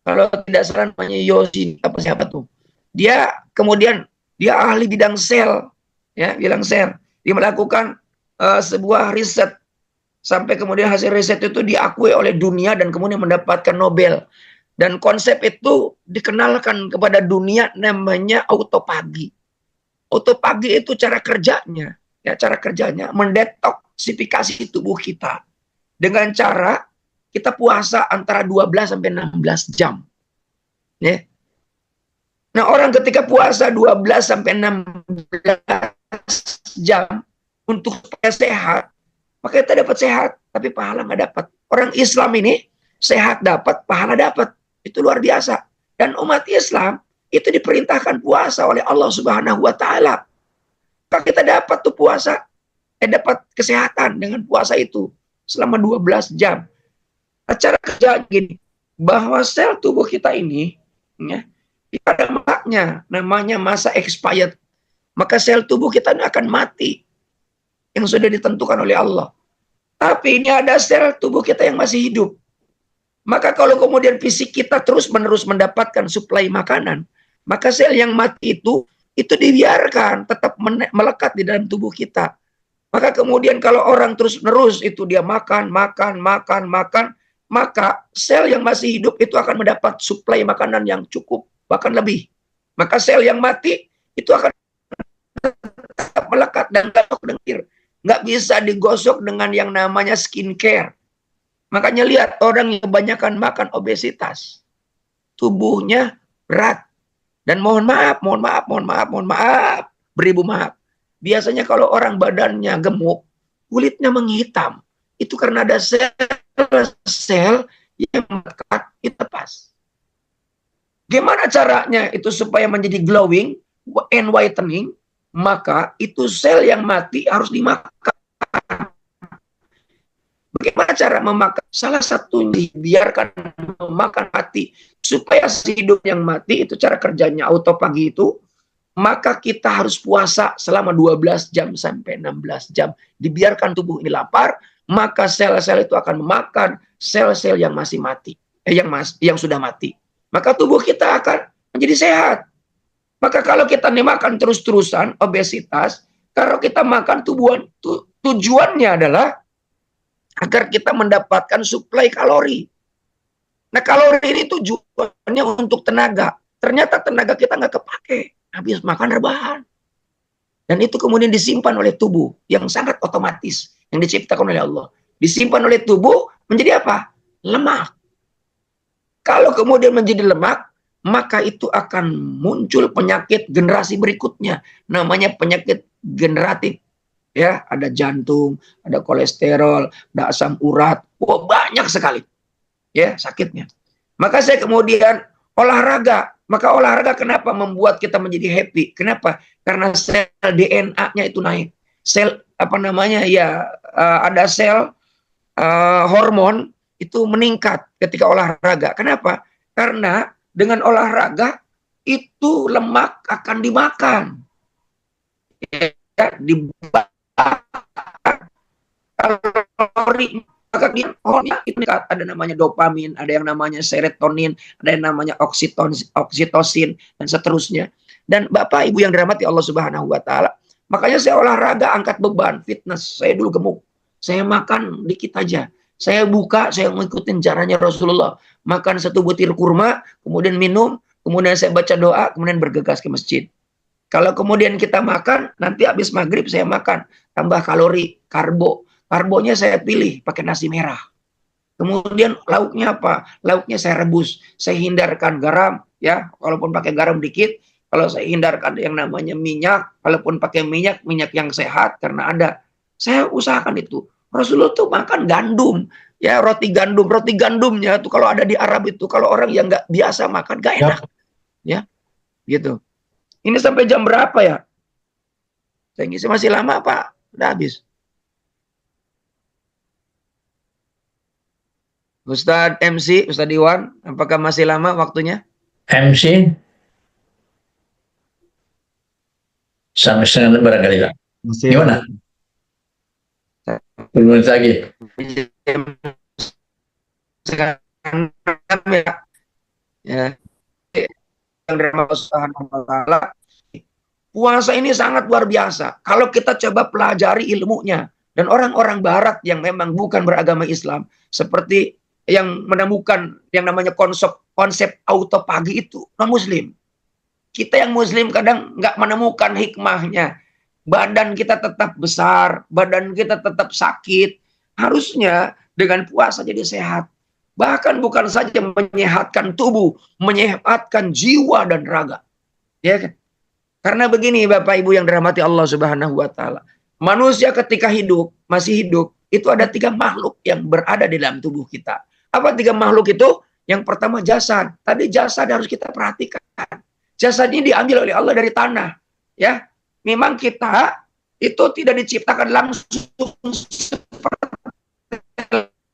Kalau tidak salah namanya Yoshi siapa tuh. Dia kemudian dia ahli bidang sel, ya, bidang sel. Dia melakukan sebuah riset sampai kemudian hasil riset itu diakui oleh dunia dan kemudian mendapatkan Nobel. Dan konsep itu dikenalkan kepada dunia namanya autopagi. Autopagi itu cara kerjanya, ya, cara kerjanya mendetoksifikasi tubuh kita dengan cara kita puasa antara 12 sampai 16 jam. Ya. Nah, orang ketika puasa 12 sampai 16 jam untuk supaya sehat, maka kita dapat sehat, tapi pahala nggak dapat. Orang Islam ini sehat dapat, pahala dapat. Itu luar biasa. Dan umat Islam itu diperintahkan puasa oleh Allah Subhanahu wa taala. Maka kita dapat tuh puasa, dapat kesehatan dengan puasa itu selama 12 jam. Cara kerja gini, bahwa sel tubuh kita ini ya, ada masanya, namanya masa expired. Maka sel tubuh kita akan mati yang sudah ditentukan oleh Allah. Tapi ini ada sel tubuh kita yang masih hidup. Maka kalau kemudian fisik kita terus-menerus mendapatkan suplai makanan, maka sel yang mati itu dibiarkan tetap melekat di dalam tubuh kita. Maka kemudian kalau orang terus-menerus itu dia makan, maka sel yang masih hidup itu akan mendapat suplai makanan yang cukup, bahkan lebih. Maka sel yang mati itu akan tetap melekat dan dengkir. Nggak bisa digosok dengan yang namanya skincare. Makanya lihat orang yang kebanyakan makan obesitas, tubuhnya berat. Dan mohon maaf, beribu maaf. Biasanya kalau orang badannya gemuk, kulitnya menghitam. Itu karena ada sel yang melekat itu lepas. Gimana caranya itu supaya menjadi glowing and whitening? Maka itu sel yang mati harus dimakan. Bagaimana cara memakan? Salah satunya biarkan memakan mati supaya si hidup yang mati itu cara kerjanya autopagi itu. Maka kita harus puasa selama 12 jam sampai 16 jam. Dibiarkan tubuh ini lapar, maka sel-sel itu akan memakan sel-sel yang masih mati, yang sudah mati. Maka tubuh kita akan menjadi sehat. Maka kalau kita makan terus-terusan obesitas, kalau kita makan tujuannya adalah agar kita mendapatkan suplai kalori. Nah, kalori ini tujuannya untuk tenaga. Ternyata tenaga kita nggak kepake, habis makan rebahan. Dan itu kemudian disimpan oleh tubuh yang sangat otomatis, yang diciptakan oleh Allah. Disimpan oleh tubuh menjadi apa? Lemak. Kalau kemudian menjadi lemak, maka itu akan muncul penyakit generasi berikutnya. Namanya penyakit generatif. Ya, ada jantung, ada kolesterol, ada asam urat. Wah, banyak sekali. Ya, sakitnya. Maka saya kemudian olahraga. Maka olahraga kenapa membuat kita menjadi happy? Kenapa? Karena sel DNA-nya itu naik. Sel ada sel hormon itu meningkat ketika olahraga. Kenapa? Karena dengan olahraga itu lemak akan dimakan, ya, dibakar. Kalori, maka dia itu ada namanya dopamin, ada yang namanya serotonin, ada yang namanya oksitosin dan seterusnya. Dan Bapak Ibu yang dirahmati Allah Subhanahu wa taala, makanya saya olahraga, angkat beban, fitness. Saya dulu gemuk. Saya makan dikit aja. Saya buka, saya ngikutin caranya Rasulullah. Makan 1 butir kurma, kemudian minum, kemudian saya baca doa, kemudian bergegas ke masjid. Kalau kemudian kita makan, nanti habis maghrib saya makan, tambah kalori, karbo. Karbonya saya pilih pakai nasi merah. Kemudian lauknya apa? Lauknya saya rebus. Saya hindarkan garam, ya, walaupun pakai garam dikit. Kalau saya hindarkan yang namanya minyak, walaupun pakai minyak yang sehat karena ada. Saya usahakan itu. Rasulullah tuh makan gandum, ya, roti gandumnya tuh kalau ada di Arab itu, kalau orang yang nggak biasa makan gak enak, ya, gitu. Ini sampai jam berapa ya? Saya ngisi masih lama Pak, udah habis. Ustadz MC, Ustadz Iwan, apakah masih lama waktunya? MC sampai setengah barangkali Pak. Gimana? 10 menit lagi. Sekarang ya, yang puasa ini sangat luar biasa. Kalau kita coba pelajari ilmunya, dan orang-orang Barat yang memang bukan beragama Islam, seperti yang menemukan yang namanya konsep autopagi itu non-Muslim. Kita yang Muslim kadang nggak menemukan hikmahnya. Badan kita tetap besar, badan kita tetap sakit. Harusnya dengan puasa jadi sehat. Bahkan bukan saja menyehatkan tubuh, menyehatkan jiwa dan raga. Ya kan? Karena begini Bapak Ibu yang dirahmati Allah Subhanahu wa taala. Manusia ketika hidup, masih hidup, itu ada 3 makhluk yang berada di dalam tubuh kita. Apa 3 makhluk itu? Yang pertama jasad. Tadi jasad harus kita perhatikan. Jasad ini diambil oleh Allah dari tanah. Ya, memang kita itu tidak diciptakan langsung seperti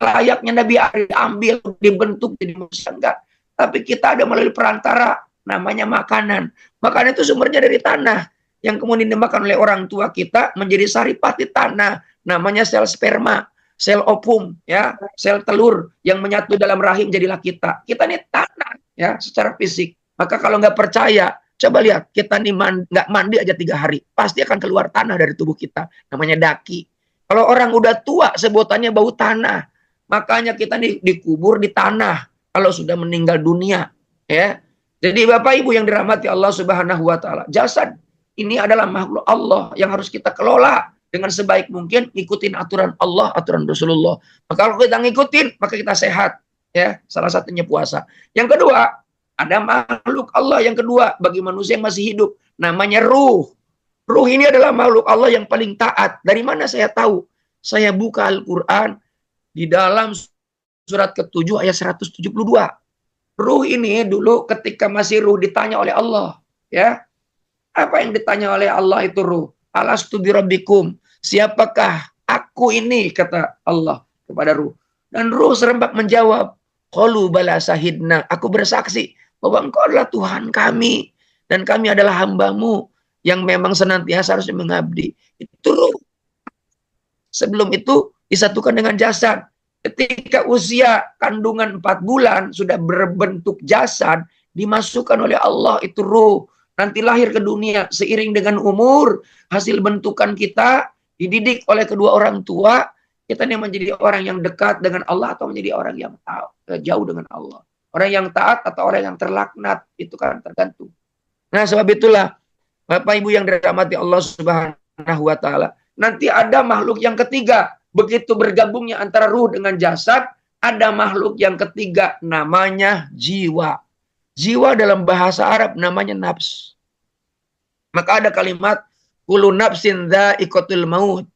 layaknya Nabi Adam, diambil, dibentuk jadi manusia, enggak. Tapi kita ada melalui perantara namanya makanan. Makanan itu sumbernya dari tanah yang kemudian dimakan oleh orang tua kita menjadi saripati tanah, namanya sel sperma, sel ovum, ya, sel telur yang menyatu dalam rahim jadilah kita. Kita ini tanah, ya, secara fisik. Maka kalau nggak percaya, coba lihat, kita nih nggak mandi aja 3 hari, pasti akan keluar tanah dari tubuh kita, namanya daki. Kalau orang udah tua, sebutannya bau tanah. Makanya kita nih dikubur di tanah kalau sudah meninggal dunia, ya. Jadi Bapak Ibu yang dirahmati Allah Subhanahu wa taala, jasad ini adalah makhluk Allah yang harus kita kelola dengan sebaik mungkin, ikutin aturan Allah, aturan Rasulullah. Maka kalau kita ngikutin, maka kita sehat, ya. Salah satunya puasa. Yang kedua, ada makhluk Allah yang kedua bagi manusia yang masih hidup, namanya ruh. Ruh ini adalah makhluk Allah yang paling taat. Dari mana saya tahu? Saya buka Al-Quran di dalam surat ke-7 ayat 172. Ruh ini dulu ketika masih ruh ditanya oleh Allah, ya. Apa yang ditanya oleh Allah itu ruh? Alastu birabbikum? Siapakah aku ini, kata Allah kepada ruh. Dan ruh serempak menjawab, qalu bala sahidna, aku bersaksi bahwa engkau adalah Tuhan kami dan kami adalah hambamu yang memang senantiasa harus mengabdi. Itu ruh. Sebelum itu disatukan dengan jasad. Ketika usia kandungan 4 bulan sudah berbentuk jasad, dimasukkan oleh Allah itu ruh. Nanti lahir ke dunia seiring dengan umur, hasil bentukan kita dididik oleh kedua orang tua, kita ini menjadi orang yang dekat dengan Allah atau menjadi orang yang jauh dengan Allah. Orang yang taat atau orang yang terlaknat, itu kan tergantung. Nah, sebab itulah Bapak Ibu yang dirahmati Allah Subhanahu wa taala, nanti ada makhluk yang ketiga. Begitu bergabungnya antara ruh dengan jasad, ada makhluk yang ketiga namanya jiwa. Jiwa dalam bahasa Arab namanya nafs. Maka ada kalimat kullu nafsin dha'iqatul maut.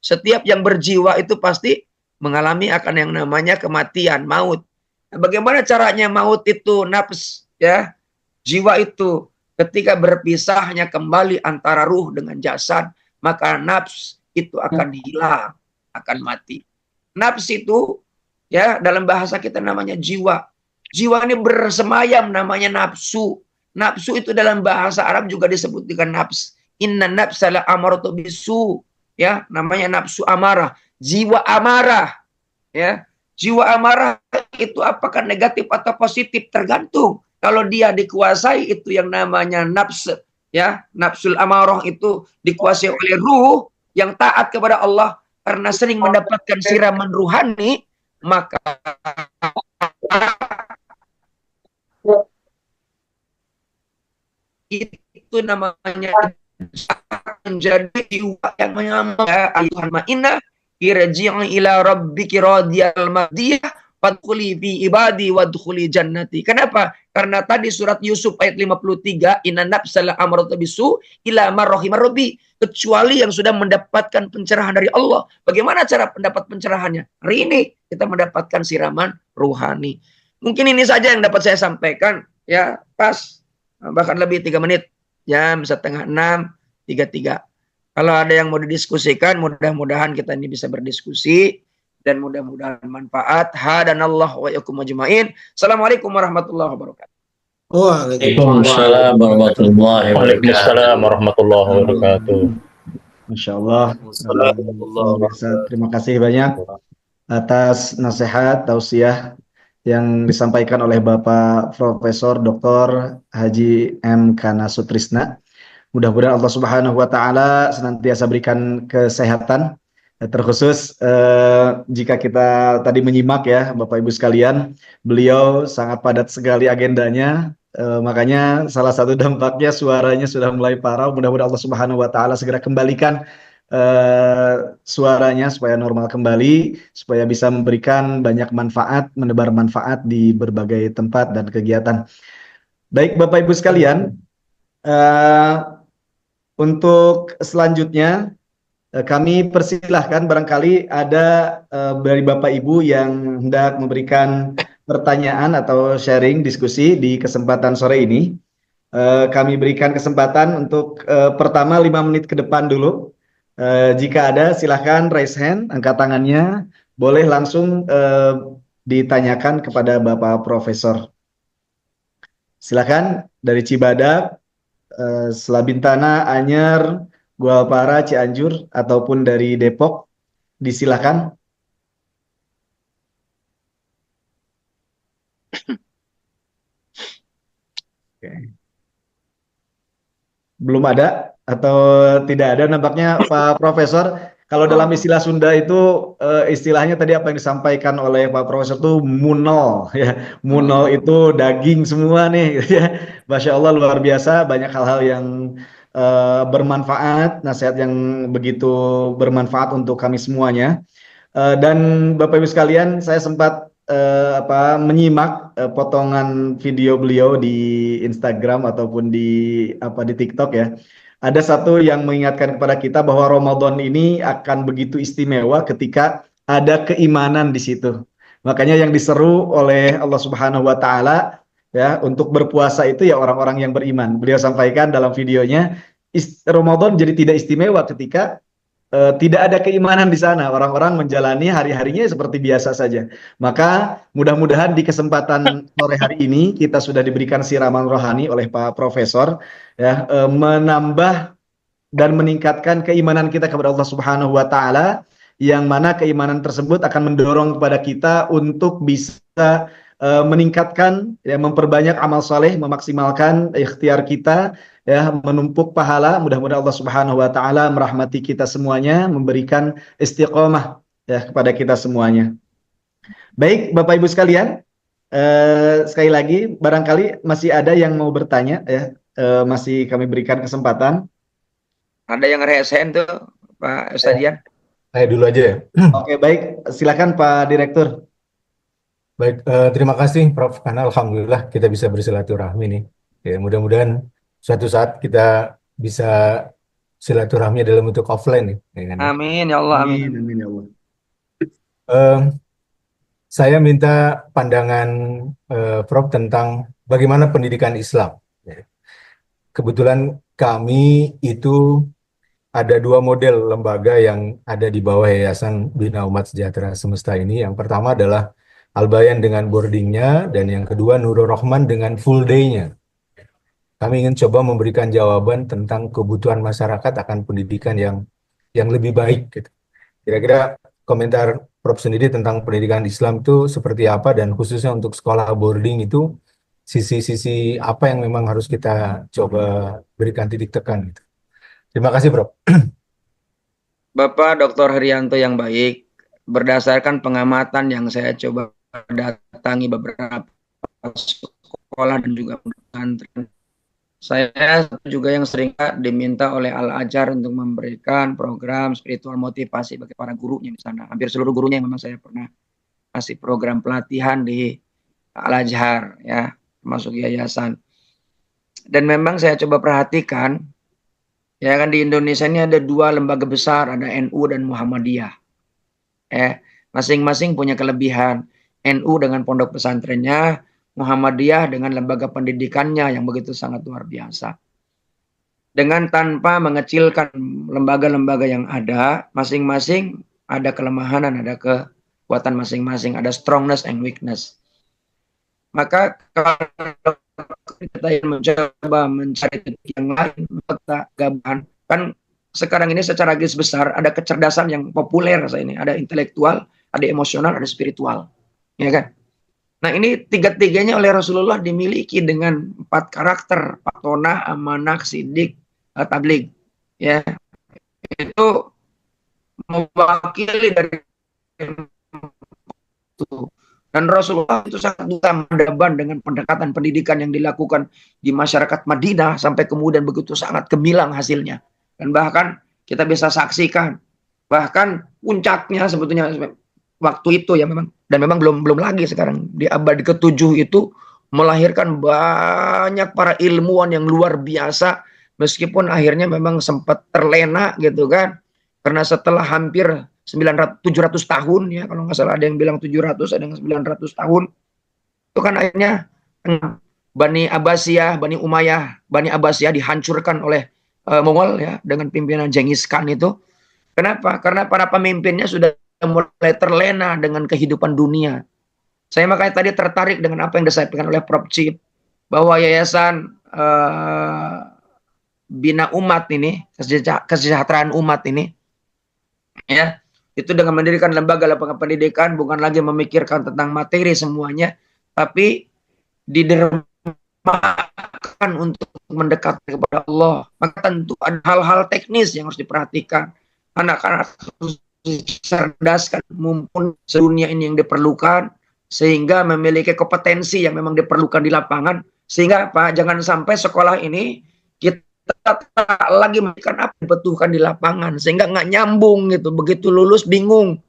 Setiap yang berjiwa itu pasti mengalami akan yang namanya kematian, maut. Nah, bagaimana caranya maut itu nafs, ya? Jiwa itu ketika berpisahnya kembali antara ruh dengan jasad, maka nafs itu akan hilang, akan mati. Nafs itu, ya, dalam bahasa kita namanya jiwa. Jiwa ini bersemayam namanya nafsu. Nafsu itu dalam bahasa Arab juga disebut dengan nafs. Inna nafsa la amaratu bisu, ya, namanya nafsu amarah, jiwa amarah, ya. Jiwa amarah itu apakah negatif atau positif tergantung. Kalau dia dikuasai itu yang namanya nafs, ya, nafsul amarah itu dikuasai oleh ruh yang taat kepada Allah karena sering mendapatkan siraman ruhani, maka itu namanya menjadi jiwa yang menyamai irji'i ila rabbiki radiyal mardiyah fadkhuli fi ibadi wadkhuli jannati. Kenapa? Karena tadi surat Yusuf ayat 53, inna nafsala amratu bisu ila marrahimar rabbi, kecuali yang sudah mendapatkan pencerahan dari Allah. Bagaimana cara mendapat pencerahannya? Hari ini kita mendapatkan siraman ruhani. Mungkin ini saja yang dapat saya sampaikan, ya, pas bahkan lebih 3 menit, jam 5:30, 3:03. Kalau ada yang mau didiskusikan, mudah-mudahan kita ini bisa berdiskusi dan mudah-mudahan manfaat. Hadanallah wa yakum ajmain. Assalamualaikum warahmatullahi wabarakatuh. Waalaikumsalam warahmatullahi wabarakatuh. Waalaikumsalam warahmatullahi wabarakatuh. Masya Allah. Terima kasih banyak atas nasihat tausiah yang disampaikan oleh Bapak Profesor Dr. Haji M. Kana Sutrisna. Mudah-mudahan Allah Subhanahu wa taala senantiasa berikan kesehatan, terkhusus jika kita tadi menyimak, ya Bapak Ibu sekalian, beliau sangat padat sekali agendanya, makanya salah satu dampaknya suaranya sudah mulai parau. Mudah-mudahan Allah Subhanahu wa taala segera kembalikan suaranya supaya normal kembali, supaya bisa memberikan banyak manfaat, menebar manfaat di berbagai tempat dan kegiatan. Baik Bapak Ibu sekalian, untuk selanjutnya kami persilahkan, barangkali ada dari Bapak Ibu yang hendak memberikan pertanyaan atau sharing diskusi di kesempatan sore ini. Kami berikan kesempatan untuk pertama 5 menit ke depan dulu. Jika ada, silahkan raise hand, angkat tangannya, boleh langsung ditanyakan kepada Bapak Profesor. Silahkan dari Cibadak, Selabintana, Anyer, Gualpara, Cianjur, ataupun dari Depok, disilakan. Oke. Belum ada atau tidak ada nampaknya Pak Profesor. Kalau dalam istilah Sunda itu istilahnya tadi apa yang disampaikan oleh Pak Profesor itu munol, ya. Munol itu daging semua nih, ya. Masya Allah, luar biasa, banyak hal-hal yang bermanfaat, nasihat yang begitu bermanfaat untuk kami semuanya. Dan Bapak Ibu sekalian, saya sempat menyimak potongan video beliau di Instagram ataupun di TikTok, ya. Ada satu yang mengingatkan kepada kita bahwa Ramadan ini akan begitu istimewa ketika ada keimanan di situ. Makanya yang diseru oleh Allah Subhanahu wa taala, ya, untuk berpuasa itu ya orang-orang yang beriman. Beliau sampaikan dalam videonya, Ramadan jadi tidak istimewa ketika tidak ada keimanan di sana. Orang-orang menjalani hari-harinya seperti biasa saja. Maka mudah-mudahan di kesempatan sore hari ini kita sudah diberikan siraman rohani oleh Pak Profesor, ya, menambah dan meningkatkan keimanan kita kepada Allah Subhanahu wa taala, yang mana keimanan tersebut akan mendorong kepada kita untuk bisa meningkatkan, ya, memperbanyak amal soleh, memaksimalkan ikhtiar kita, ya, menumpuk pahala. Mudah-mudahan Allah Subhanahu wa taala merahmati kita semuanya, memberikan istiqomah, ya, kepada kita semuanya. Baik Bapak Ibu sekalian, sekali lagi barangkali masih ada yang mau bertanya, ya, masih kami berikan kesempatan. Ada yang raise hand tuh, Pak Ustadian? Saya dulu aja ya. Oke, baik, silakan Pak Direktur. Baik, terima kasih Prof. Karena alhamdulillah kita bisa bersilaturahmi nih. Ya, mudah-mudahan suatu saat kita bisa silaturahmi dalam bentuk offline nih. Ya kan? Amin ya Allah. Amin, amin ya Allah. Saya minta pandangan Prof tentang bagaimana pendidikan Islam. Ya. Kebetulan kami itu ada 2 model lembaga yang ada di bawah Yayasan Bina Umat Sejahtera Semesta ini. Yang pertama adalah Al-Bayan dengan boardingnya, dan yang kedua Nurul Rahman dengan full day-nya. kami ingin coba memberikan jawaban tentang kebutuhan masyarakat akan pendidikan yang lebih baik gitu. Kira-kira komentar Prof sendiri tentang pendidikan Islam itu seperti apa, dan khususnya untuk sekolah boarding itu sisi-sisi apa yang memang harus kita coba berikan titik tekan gitu. Terima kasih Prof. Bapak Dr. Herianto yang baik, berdasarkan pengamatan yang saya coba datangi beberapa sekolah dan juga pesantren, saya juga yang sering diminta oleh Al-Azhar untuk memberikan program spiritual motivasi bagi para gurunya di sana. Hampir seluruh gurunya yang memang saya pernah kasih program pelatihan di Al-Azhar, ya, termasuk yayasan. Dan memang saya coba perhatikan, ya kan, di Indonesia ini ada dua lembaga besar, ada NU dan Muhammadiyah. Masing-masing punya kelebihan. NU dengan pondok pesantrennya, Muhammadiyah dengan lembaga pendidikannya yang begitu sangat luar biasa. Dengan tanpa mengecilkan lembaga-lembaga yang ada, masing-masing ada kelemahan dan ada kekuatan masing-masing, ada strongness and weakness. Maka kalau kita mencoba mencari titik yang lain, kita gabungan. Kan sekarang ini secara garis besar ada kecerdasan yang populer saya ini, ada intelektual, ada emosional, ada spiritual, ya kan? Nah, ini tiga-tiganya oleh Rasulullah dimiliki dengan 4 karakter: patonah, amanah, sidik, tabligh. Ya, itu mewakili dari itu. Dan Rasulullah itu sangat bisa mendaban dengan pendekatan pendidikan yang dilakukan di masyarakat Madinah sampai kemudian begitu sangat gemilang hasilnya. Dan bahkan kita bisa saksikan, bahkan puncaknya sebetulnya waktu itu ya memang, dan memang belum lagi sekarang di abad ke-7 itu melahirkan banyak para ilmuwan yang luar biasa, meskipun akhirnya memang sempat terlena gitu kan, karena setelah hampir 700 tahun, ya kalau nggak salah ada yang bilang 700, ada yang 900 tahun, itu kan akhirnya Bani Abbasiyah, Bani Umayyah, Bani Abbasiyah dihancurkan oleh Mongol ya dengan pimpinan Genghis Khan itu. Kenapa? Karena para pemimpinnya sudah mulai terlena dengan kehidupan dunia. Saya makanya tadi tertarik dengan apa yang disampaikan oleh Prof Chip, bahwa yayasan Bina Umat ini, kesejahteraan umat ini, ya, itu dengan mendirikan lembaga-lembaga pendidikan bukan lagi memikirkan tentang materi semuanya, tapi didermakan untuk mendekat kepada Allah. Maka tentu ada hal-hal teknis yang harus diperhatikan. Anak-anak harus dicerdaskan mumpun sedunia ini yang diperlukan, sehingga memiliki kompetensi yang memang diperlukan di lapangan, sehingga apa, jangan sampai sekolah ini kita tak lagi memberikan apa yang dibutuhkan di lapangan, sehingga nggak nyambung gitu, begitu lulus bingung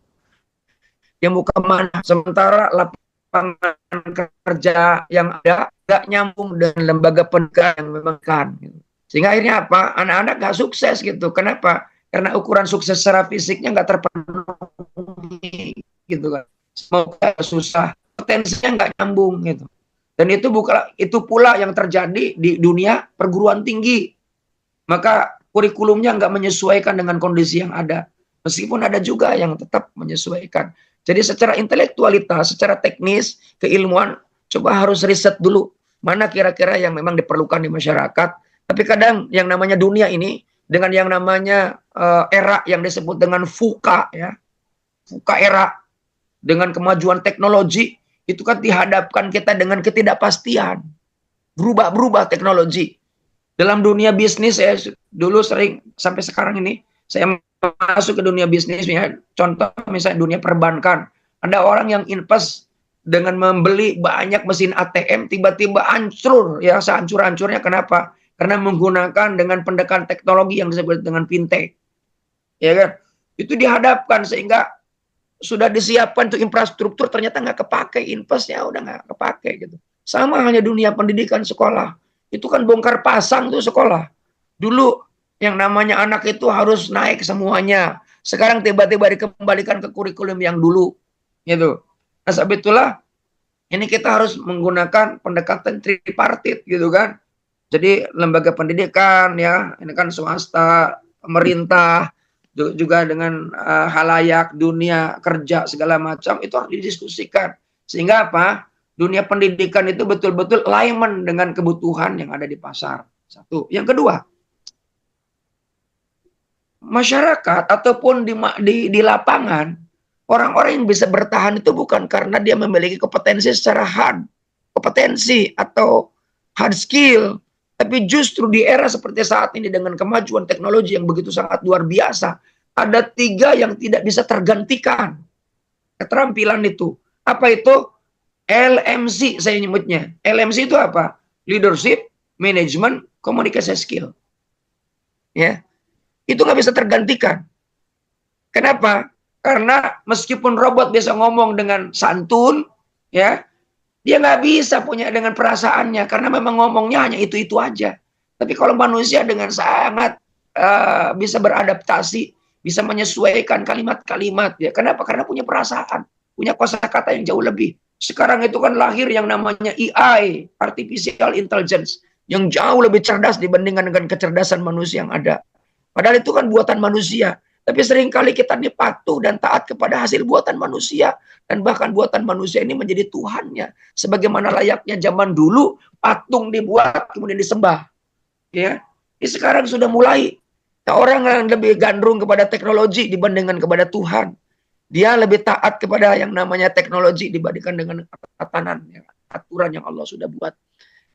yang mau kemana, sementara lapangan kerja yang ada nggak nyambung dengan lembaga pendidikan yang memang kan gitu. Sehingga akhirnya apa, anak-anak nggak sukses gitu. Kenapa? Karena ukuran sukses secara fisiknya nggak terpenuhi gitu kan, semoga susah, potensinya nggak nyambung gitu. Dan itu pula yang terjadi di dunia perguruan tinggi. Maka kurikulumnya nggak menyesuaikan dengan kondisi yang ada. Meskipun ada juga yang tetap menyesuaikan. Jadi secara intelektualitas, secara teknis, keilmuan, coba harus riset dulu. Mana kira-kira yang memang diperlukan di masyarakat. Tapi kadang yang namanya dunia ini, dengan yang namanya era yang disebut dengan VUCA, ya, VUCA era, dengan kemajuan teknologi, itu kan dihadapkan kita dengan ketidakpastian. Berubah-berubah teknologi. Dalam dunia bisnis, saya dulu sering, sampai sekarang ini, saya masuk ke dunia bisnis, ya, contoh misalnya dunia perbankan. Ada orang yang invest dengan membeli banyak mesin ATM, tiba-tiba hancur, ya, sehancur-hancurnya. Kenapa? Karena menggunakan dengan pendekatan teknologi yang disebut dengan fintech. Ya kan? Itu dihadapkan sehingga sudah disiapkan untuk infrastruktur, ternyata nggak kepake, investnya udah nggak kepake gitu. Sama hanya dunia pendidikan sekolah. Itu kan bongkar pasang tuh sekolah. Dulu yang namanya anak itu harus naik semuanya. Sekarang tiba-tiba dikembalikan ke kurikulum yang dulu. Gitu. Nah, sebab itulah ini kita harus menggunakan pendekatan tripartit gitu kan. Jadi lembaga pendidikan, ya, ini kan swasta, pemerintah, juga dengan halayak, dunia kerja segala macam, itu harus didiskusikan. Sehingga apa? dunia pendidikan itu betul-betul alignment dengan kebutuhan yang ada di pasar. Satu. Yang kedua, masyarakat ataupun di lapangan, orang-orang yang bisa bertahan itu bukan karena dia memiliki kompetensi secara kompetensi atau hard skill, tapi justru di era seperti saat ini dengan kemajuan teknologi yang begitu sangat luar biasa, ada 3 yang tidak bisa tergantikan keterampilan itu. Apa itu? LMC saya nyebutnya. LMC itu apa? Leadership, Management, Communication Skill. Ya, itu nggak bisa tergantikan. Kenapa? Karena meskipun robot bisa ngomong dengan santun, ya, dia nggak bisa punya dengan perasaannya karena memang ngomongnya hanya itu aja. Tapi kalau manusia dengan sangat bisa beradaptasi, bisa menyesuaikan kalimat-kalimat, ya. Kenapa? Karena punya perasaan, punya kosakata yang jauh lebih. Sekarang itu kan lahir yang namanya AI, Artificial Intelligence, yang jauh lebih cerdas dibandingkan dengan kecerdasan manusia yang ada. Padahal itu kan buatan manusia. Tapi seringkali kita ini patuh dan taat kepada hasil buatan manusia. Dan bahkan buatan manusia ini menjadi Tuhannya. Sebagaimana layaknya zaman dulu, patung dibuat kemudian disembah. Ya, ini sekarang sudah mulai. Nah, orang yang lebih gandrung kepada teknologi dibandingkan kepada Tuhan. Dia lebih taat kepada yang namanya teknologi dibandingkan dengan tatanan, aturan yang Allah sudah buat.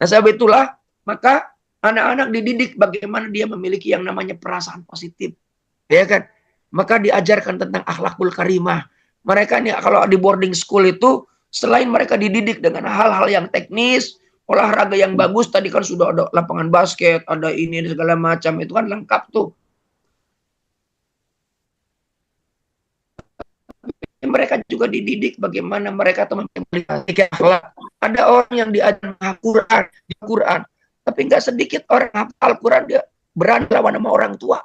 Nah, sebab itulah, maka anak-anak dididik bagaimana dia memiliki yang namanya perasaan positif. Ya kan? Maka diajarkan tentang akhlakul karimah. Mereka nih kalau di boarding school itu selain mereka dididik dengan hal-hal yang teknis, olahraga yang bagus, tadi kan sudah ada lapangan basket, ada ini segala macam, itu kan lengkap tuh. Mereka juga dididik bagaimana mereka tuh memiliki akhlak. Ada orang yang diajar Al-Quran, tapi nggak sedikit orang hafal Al-Quran dia berani lawan sama orang tua.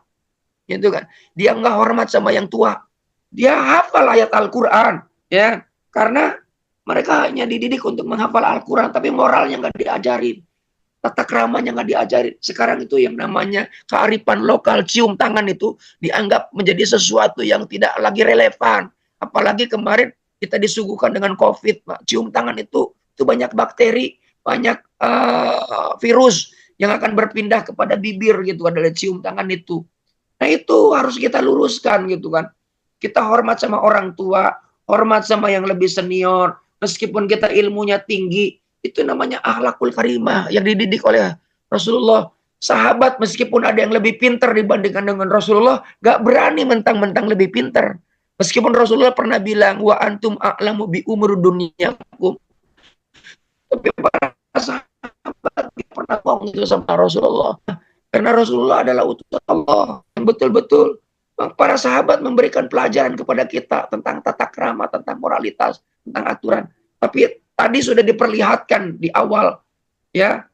Gitu kan, dia nggak hormat sama yang tua, dia hafal ayat Al-Quran, ya, karena mereka hanya dididik untuk menghafal Al-Quran, tapi moralnya nggak diajarin, tata keramanya nggak diajarin. Sekarang itu yang namanya kearifan lokal, cium tangan itu dianggap menjadi sesuatu yang tidak lagi relevan. Apalagi kemarin kita disuguhkan dengan COVID, Pak. Cium tangan itu banyak bakteri, banyak virus yang akan berpindah kepada bibir gitu, adalah cium tangan itu. Nah, itu harus kita luruskan gitu kan. Kita hormat sama orang tua, hormat sama yang lebih senior, meskipun kita ilmunya tinggi, itu namanya akhlakul karimah yang dididik oleh Rasulullah. Sahabat meskipun ada yang lebih pintar dibandingkan dengan Rasulullah, gak berani mentang-mentang lebih pintar. Meskipun Rasulullah pernah bilang, wa antum a'lamu bi umur dunyakum. Tapi para sahabat pernah ngomong itu sama Rasulullah. Karena Rasulullah adalah utusan Allah yang betul-betul para sahabat memberikan pelajaran kepada kita tentang tata krama, tentang moralitas, tentang aturan. Tapi tadi sudah diperlihatkan di awal, ya,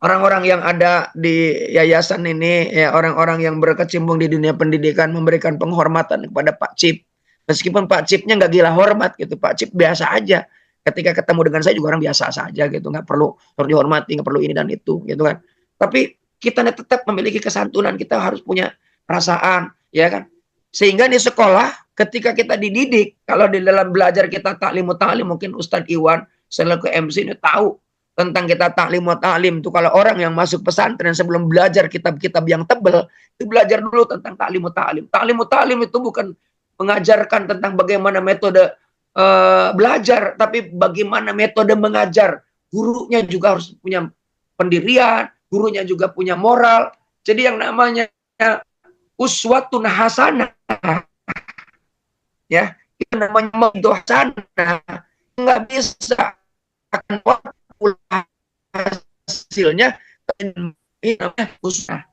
orang-orang yang ada di yayasan ini, ya, orang-orang yang berkecimpung di dunia pendidikan memberikan penghormatan kepada Pak Cip. Meskipun Pak Cipnya nggak gila hormat gitu, Pak Cip biasa aja. Ketika ketemu dengan saya juga orang biasa saja gitu, nggak perlu dihormati, nggak perlu ini dan itu, gitu kan. Tapi kita tetap memiliki kesantunan, kita harus punya perasaan, ya kan. Sehingga di sekolah ketika kita dididik, kalau di dalam belajar kita taklimu ta'lim, mungkin Ustadz Iwan selaku MC ini tahu tentang kita taklimu ta'lim itu. Kalau orang yang masuk pesantren sebelum belajar kitab-kitab yang tebal, itu belajar dulu tentang taklimu ta'lim. Taklimu ta'lim itu bukan mengajarkan tentang bagaimana metode belajar, tapi bagaimana metode mengajar. Gurunya juga harus punya pendirian, gurunya juga punya moral. Jadi yang namanya uswatun hasanah, ya, itu namanya mauidhah hasanah. Nggak bisa akan hasilnya ini namanya uswah.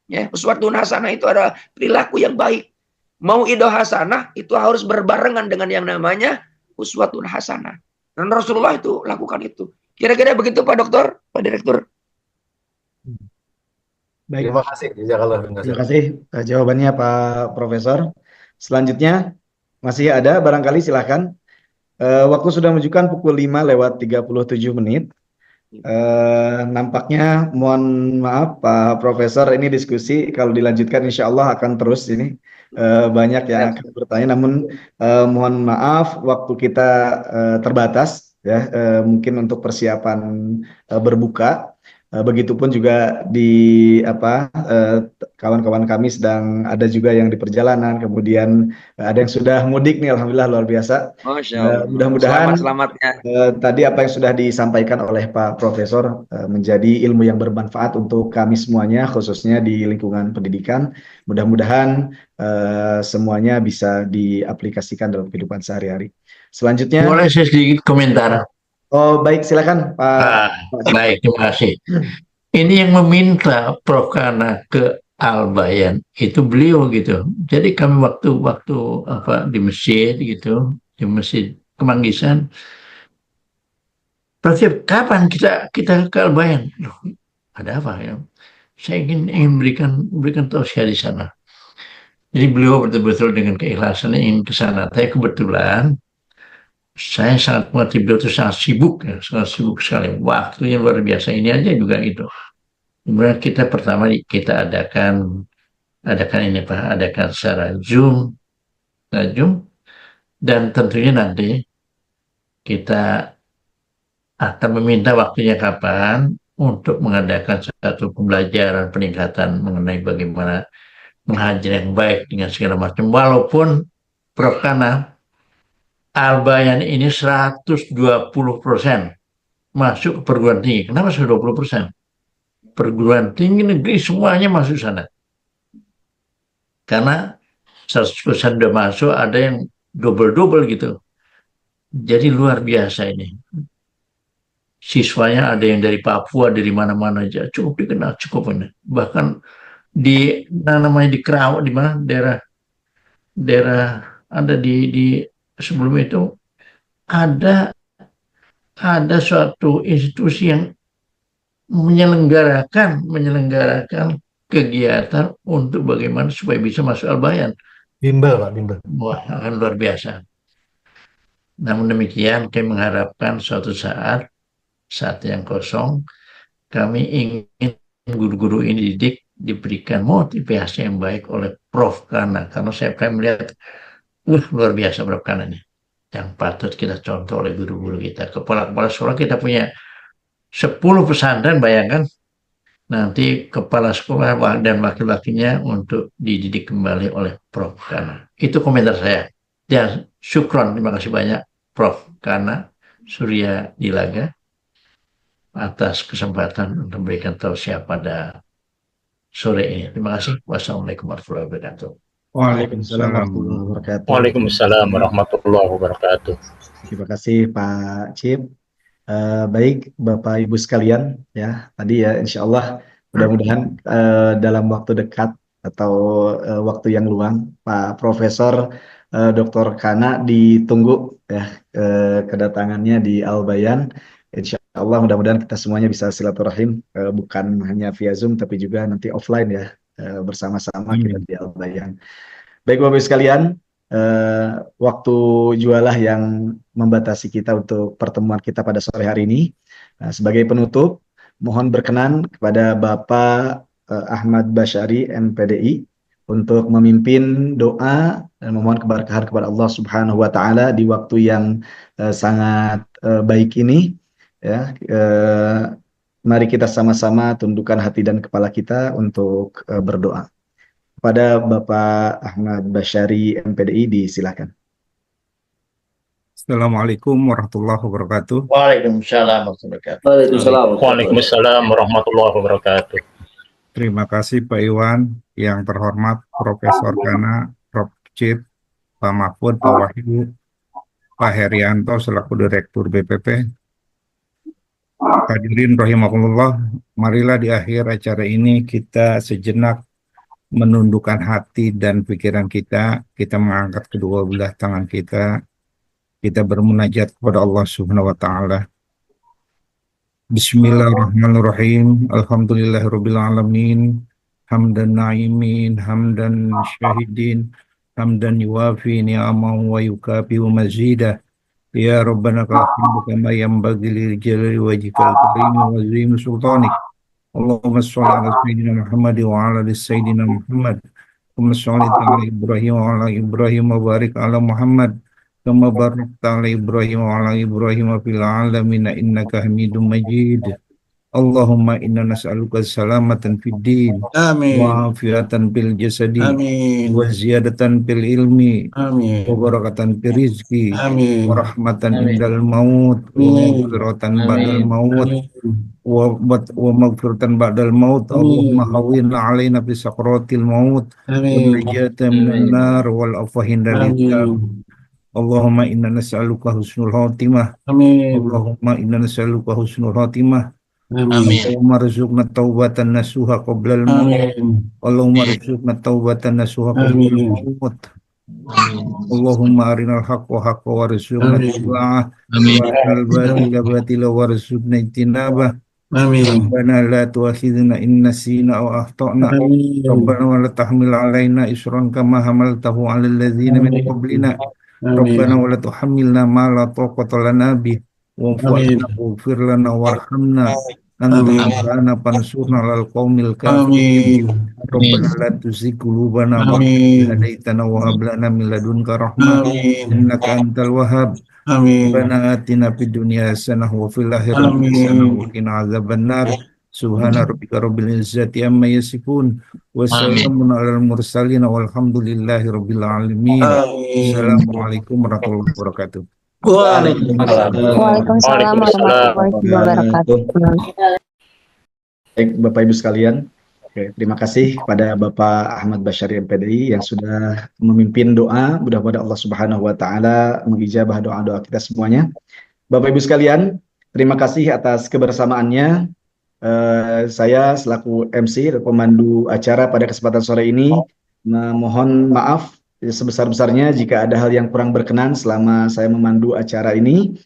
Ya, uswatun hasanah itu adalah perilaku yang baik. Mauidhah hasanah itu harus berbarengan dengan yang namanya uswatun hasanah. Dan Rasulullah itu lakukan itu. Kira-kira begitu Pak Dokter, Pak Direktur. Baik, Terima kasih. terima kasih jawabannya Pak Profesor. Selanjutnya masih ada barangkali silahkan. Waktu sudah menunjukkan pukul 5:37. Nampaknya mohon maaf Pak Profesor, ini diskusi kalau dilanjutkan insya Allah akan terus ini banyak yang akan bertanya. Namun mohon maaf waktu kita terbatas. ya, mungkin untuk persiapan berbuka. Begitupun juga di kawan-kawan kami sedang ada juga yang di perjalanan, kemudian ada yang sudah mudik nih, alhamdulillah luar biasa. Masya Allah. Mudah-mudahan Selamat-selamatnya. tadi apa yang sudah disampaikan oleh Pak Profesor menjadi ilmu yang bermanfaat untuk kami semuanya, khususnya di lingkungan pendidikan. Mudah-mudahan semuanya bisa diaplikasikan dalam kehidupan sehari-hari. Selanjutnya, Boleh saya sedikit komentar? oh baik, silakan Ah, Pak. baik, terima kasih. Ini yang meminta Prof. Kana ke Al-Bayan itu beliau gitu. Jadi kami waktu di masjid gitu, di masjid Kemanggisan, Prof, kapan kita ke Al-Bayan? Loh, ada apa ya? Saya ingin berikan tausiah di sana. Jadi beliau betul-betul dengan keikhlasan ingin ke sana. Tapi kebetulan saya sangat mengerti beliau itu sangat sibuk ya, sangat sibuk sekali. Waktunya luar biasa. Ini aja juga itu. Kemudian kita pertama kita adakan ini Pak, adakan secara Zoom, dan tentunya nanti kita akan meminta waktunya kapan untuk mengadakan satu pembelajaran peningkatan mengenai bagaimana mengajar yang baik dengan segala macam. Walaupun Prof. Kana Al-Bayan ini 120% masuk ke perguruan tinggi. Kenapa 120%? Perguruan tinggi negeri semuanya masuk sana. Karena 100% sudah masuk, ada yang double-double gitu. Jadi luar biasa ini. Siswanya ada yang dari Papua, dari mana-mana aja. Cukup dikenal, cukup ini. Bahkan di namanya di Kerawang, di mana daerah ada di sebelum itu ada suatu institusi yang menyelenggarakan kegiatan untuk bagaimana supaya bisa masuk Al-Bayan. Bimbel Pak, bimbel. Wah, akan luar biasa. Namun demikian, kami mengharapkan suatu saat yang kosong, kami ingin guru-guru ini diberikan motivasi yang baik oleh Prof. Kana. Karena saya melihat, luar biasa Prof. Kana ini. Yang patut kita contoh oleh guru-guru kita. Kepala-kepala sekolah kita punya 10 pesantren, bayangkan. Nanti kepala sekolah dan wakil-wakilnya untuk dididik kembali oleh Prof. Kana. Itu komentar saya. Dan syukron, terima kasih banyak Prof. Kana Surya Dilaga atas kesempatan untuk memberikan tausiah pada sore ini. Terima kasih. Wassalamualaikum warahmatullahi wabarakatuh. Waalaikumsalam warahmatullahi wabarakatuh. Waalaikumsalam warahmatullahi wabarakatuh. Terima kasih Pak Cip. Baik Bapak Ibu sekalian, ya tadi ya insya Allah mudah-mudahan dalam waktu dekat atau waktu yang luang Pak Profesor Dr. Kana ditunggu ya kedatangannya di Al-Bayan. Insya Allah mudah-mudahan kita semuanya bisa silaturahim, bukan hanya via Zoom tapi juga nanti offline ya, bersama-sama kita di Al-Bayan. Baik Bapak Ibu sekalian, waktu jualah yang membatasi kita untuk pertemuan kita pada sore hari ini. Sebagai penutup, mohon berkenan kepada Bapak Ahmad Basyari MPDI untuk memimpin doa dan memohon keberkahan kepada Allah Subhanahu wa taala di waktu yang sangat baik ini ya. Mari kita sama-sama tundukkan hati dan kepala kita untuk berdoa. Pada Bapak Ahmad Basyari MPDI disilakan. Assalamualaikum warahmatullahi wabarakatuh. Waalaikumsalam warahmatullahi wabarakatuh. Waalaikumsalam warahmatullahi wabarakatuh. Terima kasih Pak Iwan, yang terhormat Profesor Kana, Prof. Cip, Pak Mahfud, Pak Wahyu, Pak Herianto selaku Direktur BPP. Hadirin rahimakumullah, marilah di akhir acara ini kita sejenak menundukkan hati dan pikiran kita mengangkat kedua belah tangan kita bermunajat kepada Allah Subhanahu wa taala. Bismillahirrahmanirrahim. Alhamdulillahirabbil alamin. Hamdan na'imin, hamdan syahidin, hamdan yuwafi ni'amahu wa yukafi'u mazidah. Ya Rabbana kafir kama yanbaghi lil jalali wajhikal karim wa azim sultanik. Allahumma sholli ala sayyidina Muhammad wa ala ali sayyidina Muhammad. Allahumma sholli ala Ibrahim wa ala Ibrahim wa barik ala Muhammad كما باركت على إبراهيم وعلى إبراهيم في العالمين إنك حميد مجيد. اللهم إنا نسألك السلامة في الدين Amin. وعافية في الجسد Amin. وزيادة في العلم Amin. وبركة في الرزق Amin. ورحمة عند الموت ومغفرة بعد الموت ومغفرة بعد الموت. اللهم هون علينا في سكرات الموت والنجاة من النار والعفو عند الحساب. اللهم إنا نسألك حسن الخاتمة. Amin. اللهم إنا نسألك حسن الخاتمة. Amin. اللهم ارزقنا التوبة النصوح قبل الموت. Amin. اللهم ارزقنا التوبة النصوح قبل الموت. اللهم أرنا الحق حقا وارزقنا اتباعه وأرنا الباطل باطلا وارزقنا اجتنابه. Amin. ربنا لا تؤاخذنا إن نسينا أو أخطأنا. ربنا ولا تحمل علينا إصرا كما حملته على الذين من قبلنا. ربنا ولا تحملنا ما لا طاقة لنا به واعف عنا واغفر لنا وارحمنا أنت مولانا فانصرنا على القوم الكافرين. ربنا لا تزغ قلوبنا بعد إذ هديتنا وهب لنا من لدنك رحمة إنك أنت الوهاب. ربنا آتنا في الدنيا حسنة وفي الآخرة حسنة وقنا عذاب النار. سبحان ربك رب العزة عما يصفون وسلام على المرسلين والحمد لله رب العالمين. Assalamualaikum warahmatullahi wabarakatuh. Waalaikumsalam warahmatullahi wabarakatuh. Baik, Bapak Ibu sekalian, terima kasih kepada Bapak Ahmad Basyari MPDI yang sudah memimpin doa. Mudah-mudahan Allah Subhanahu wa taala mengijabah doa-doa kita semuanya. Bapak Ibu sekalian, terima kasih atas kebersamaannya. Saya selaku MC dan pemandu acara pada kesempatan sore ini mohon maaf sebesar-besarnya jika ada hal yang kurang berkenan selama saya memandu acara ini.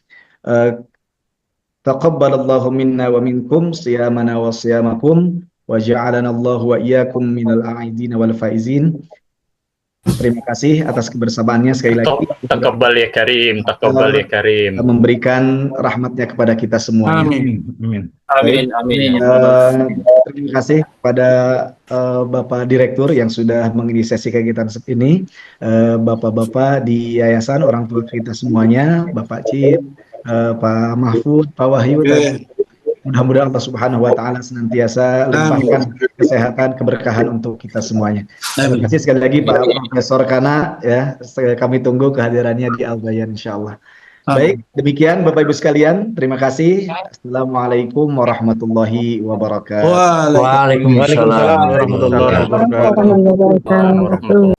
Taqabbalallahu minna wa minkum siyamana wa siyamakum wa ja'alana Allahu wa iyyakum minal a'idin wal faizin. Terima kasih atas kebersamaannya sekali lagi. Taqabbal ya Karim, taqabbal ya Karim. Memberikan rahmatnya kepada kita semuanya. Amin. Amin, amin. Terima kasih kepada Bapak Direktur yang sudah mengisi sesi kegiatan ini, Bapak-bapak di Yayasan, orang tua kita semuanya, Bapak Cip, Pak Mahfud, Pak Wahyu, dan mudah-mudahan Allah Subhanahu wa taala senantiasa limpahkan kesehatan, keberkahan untuk kita semuanya. Terima kasih sekali lagi Pak Profesor Kana, ya. Kami tunggu kehadirannya di Al Bayan insyaallah. Baik, demikian Bapak Ibu sekalian, terima kasih. Assalamualaikum warahmatullahi wabarakatuh. Waalaikumsalam warahmatullahi wabarakatuh.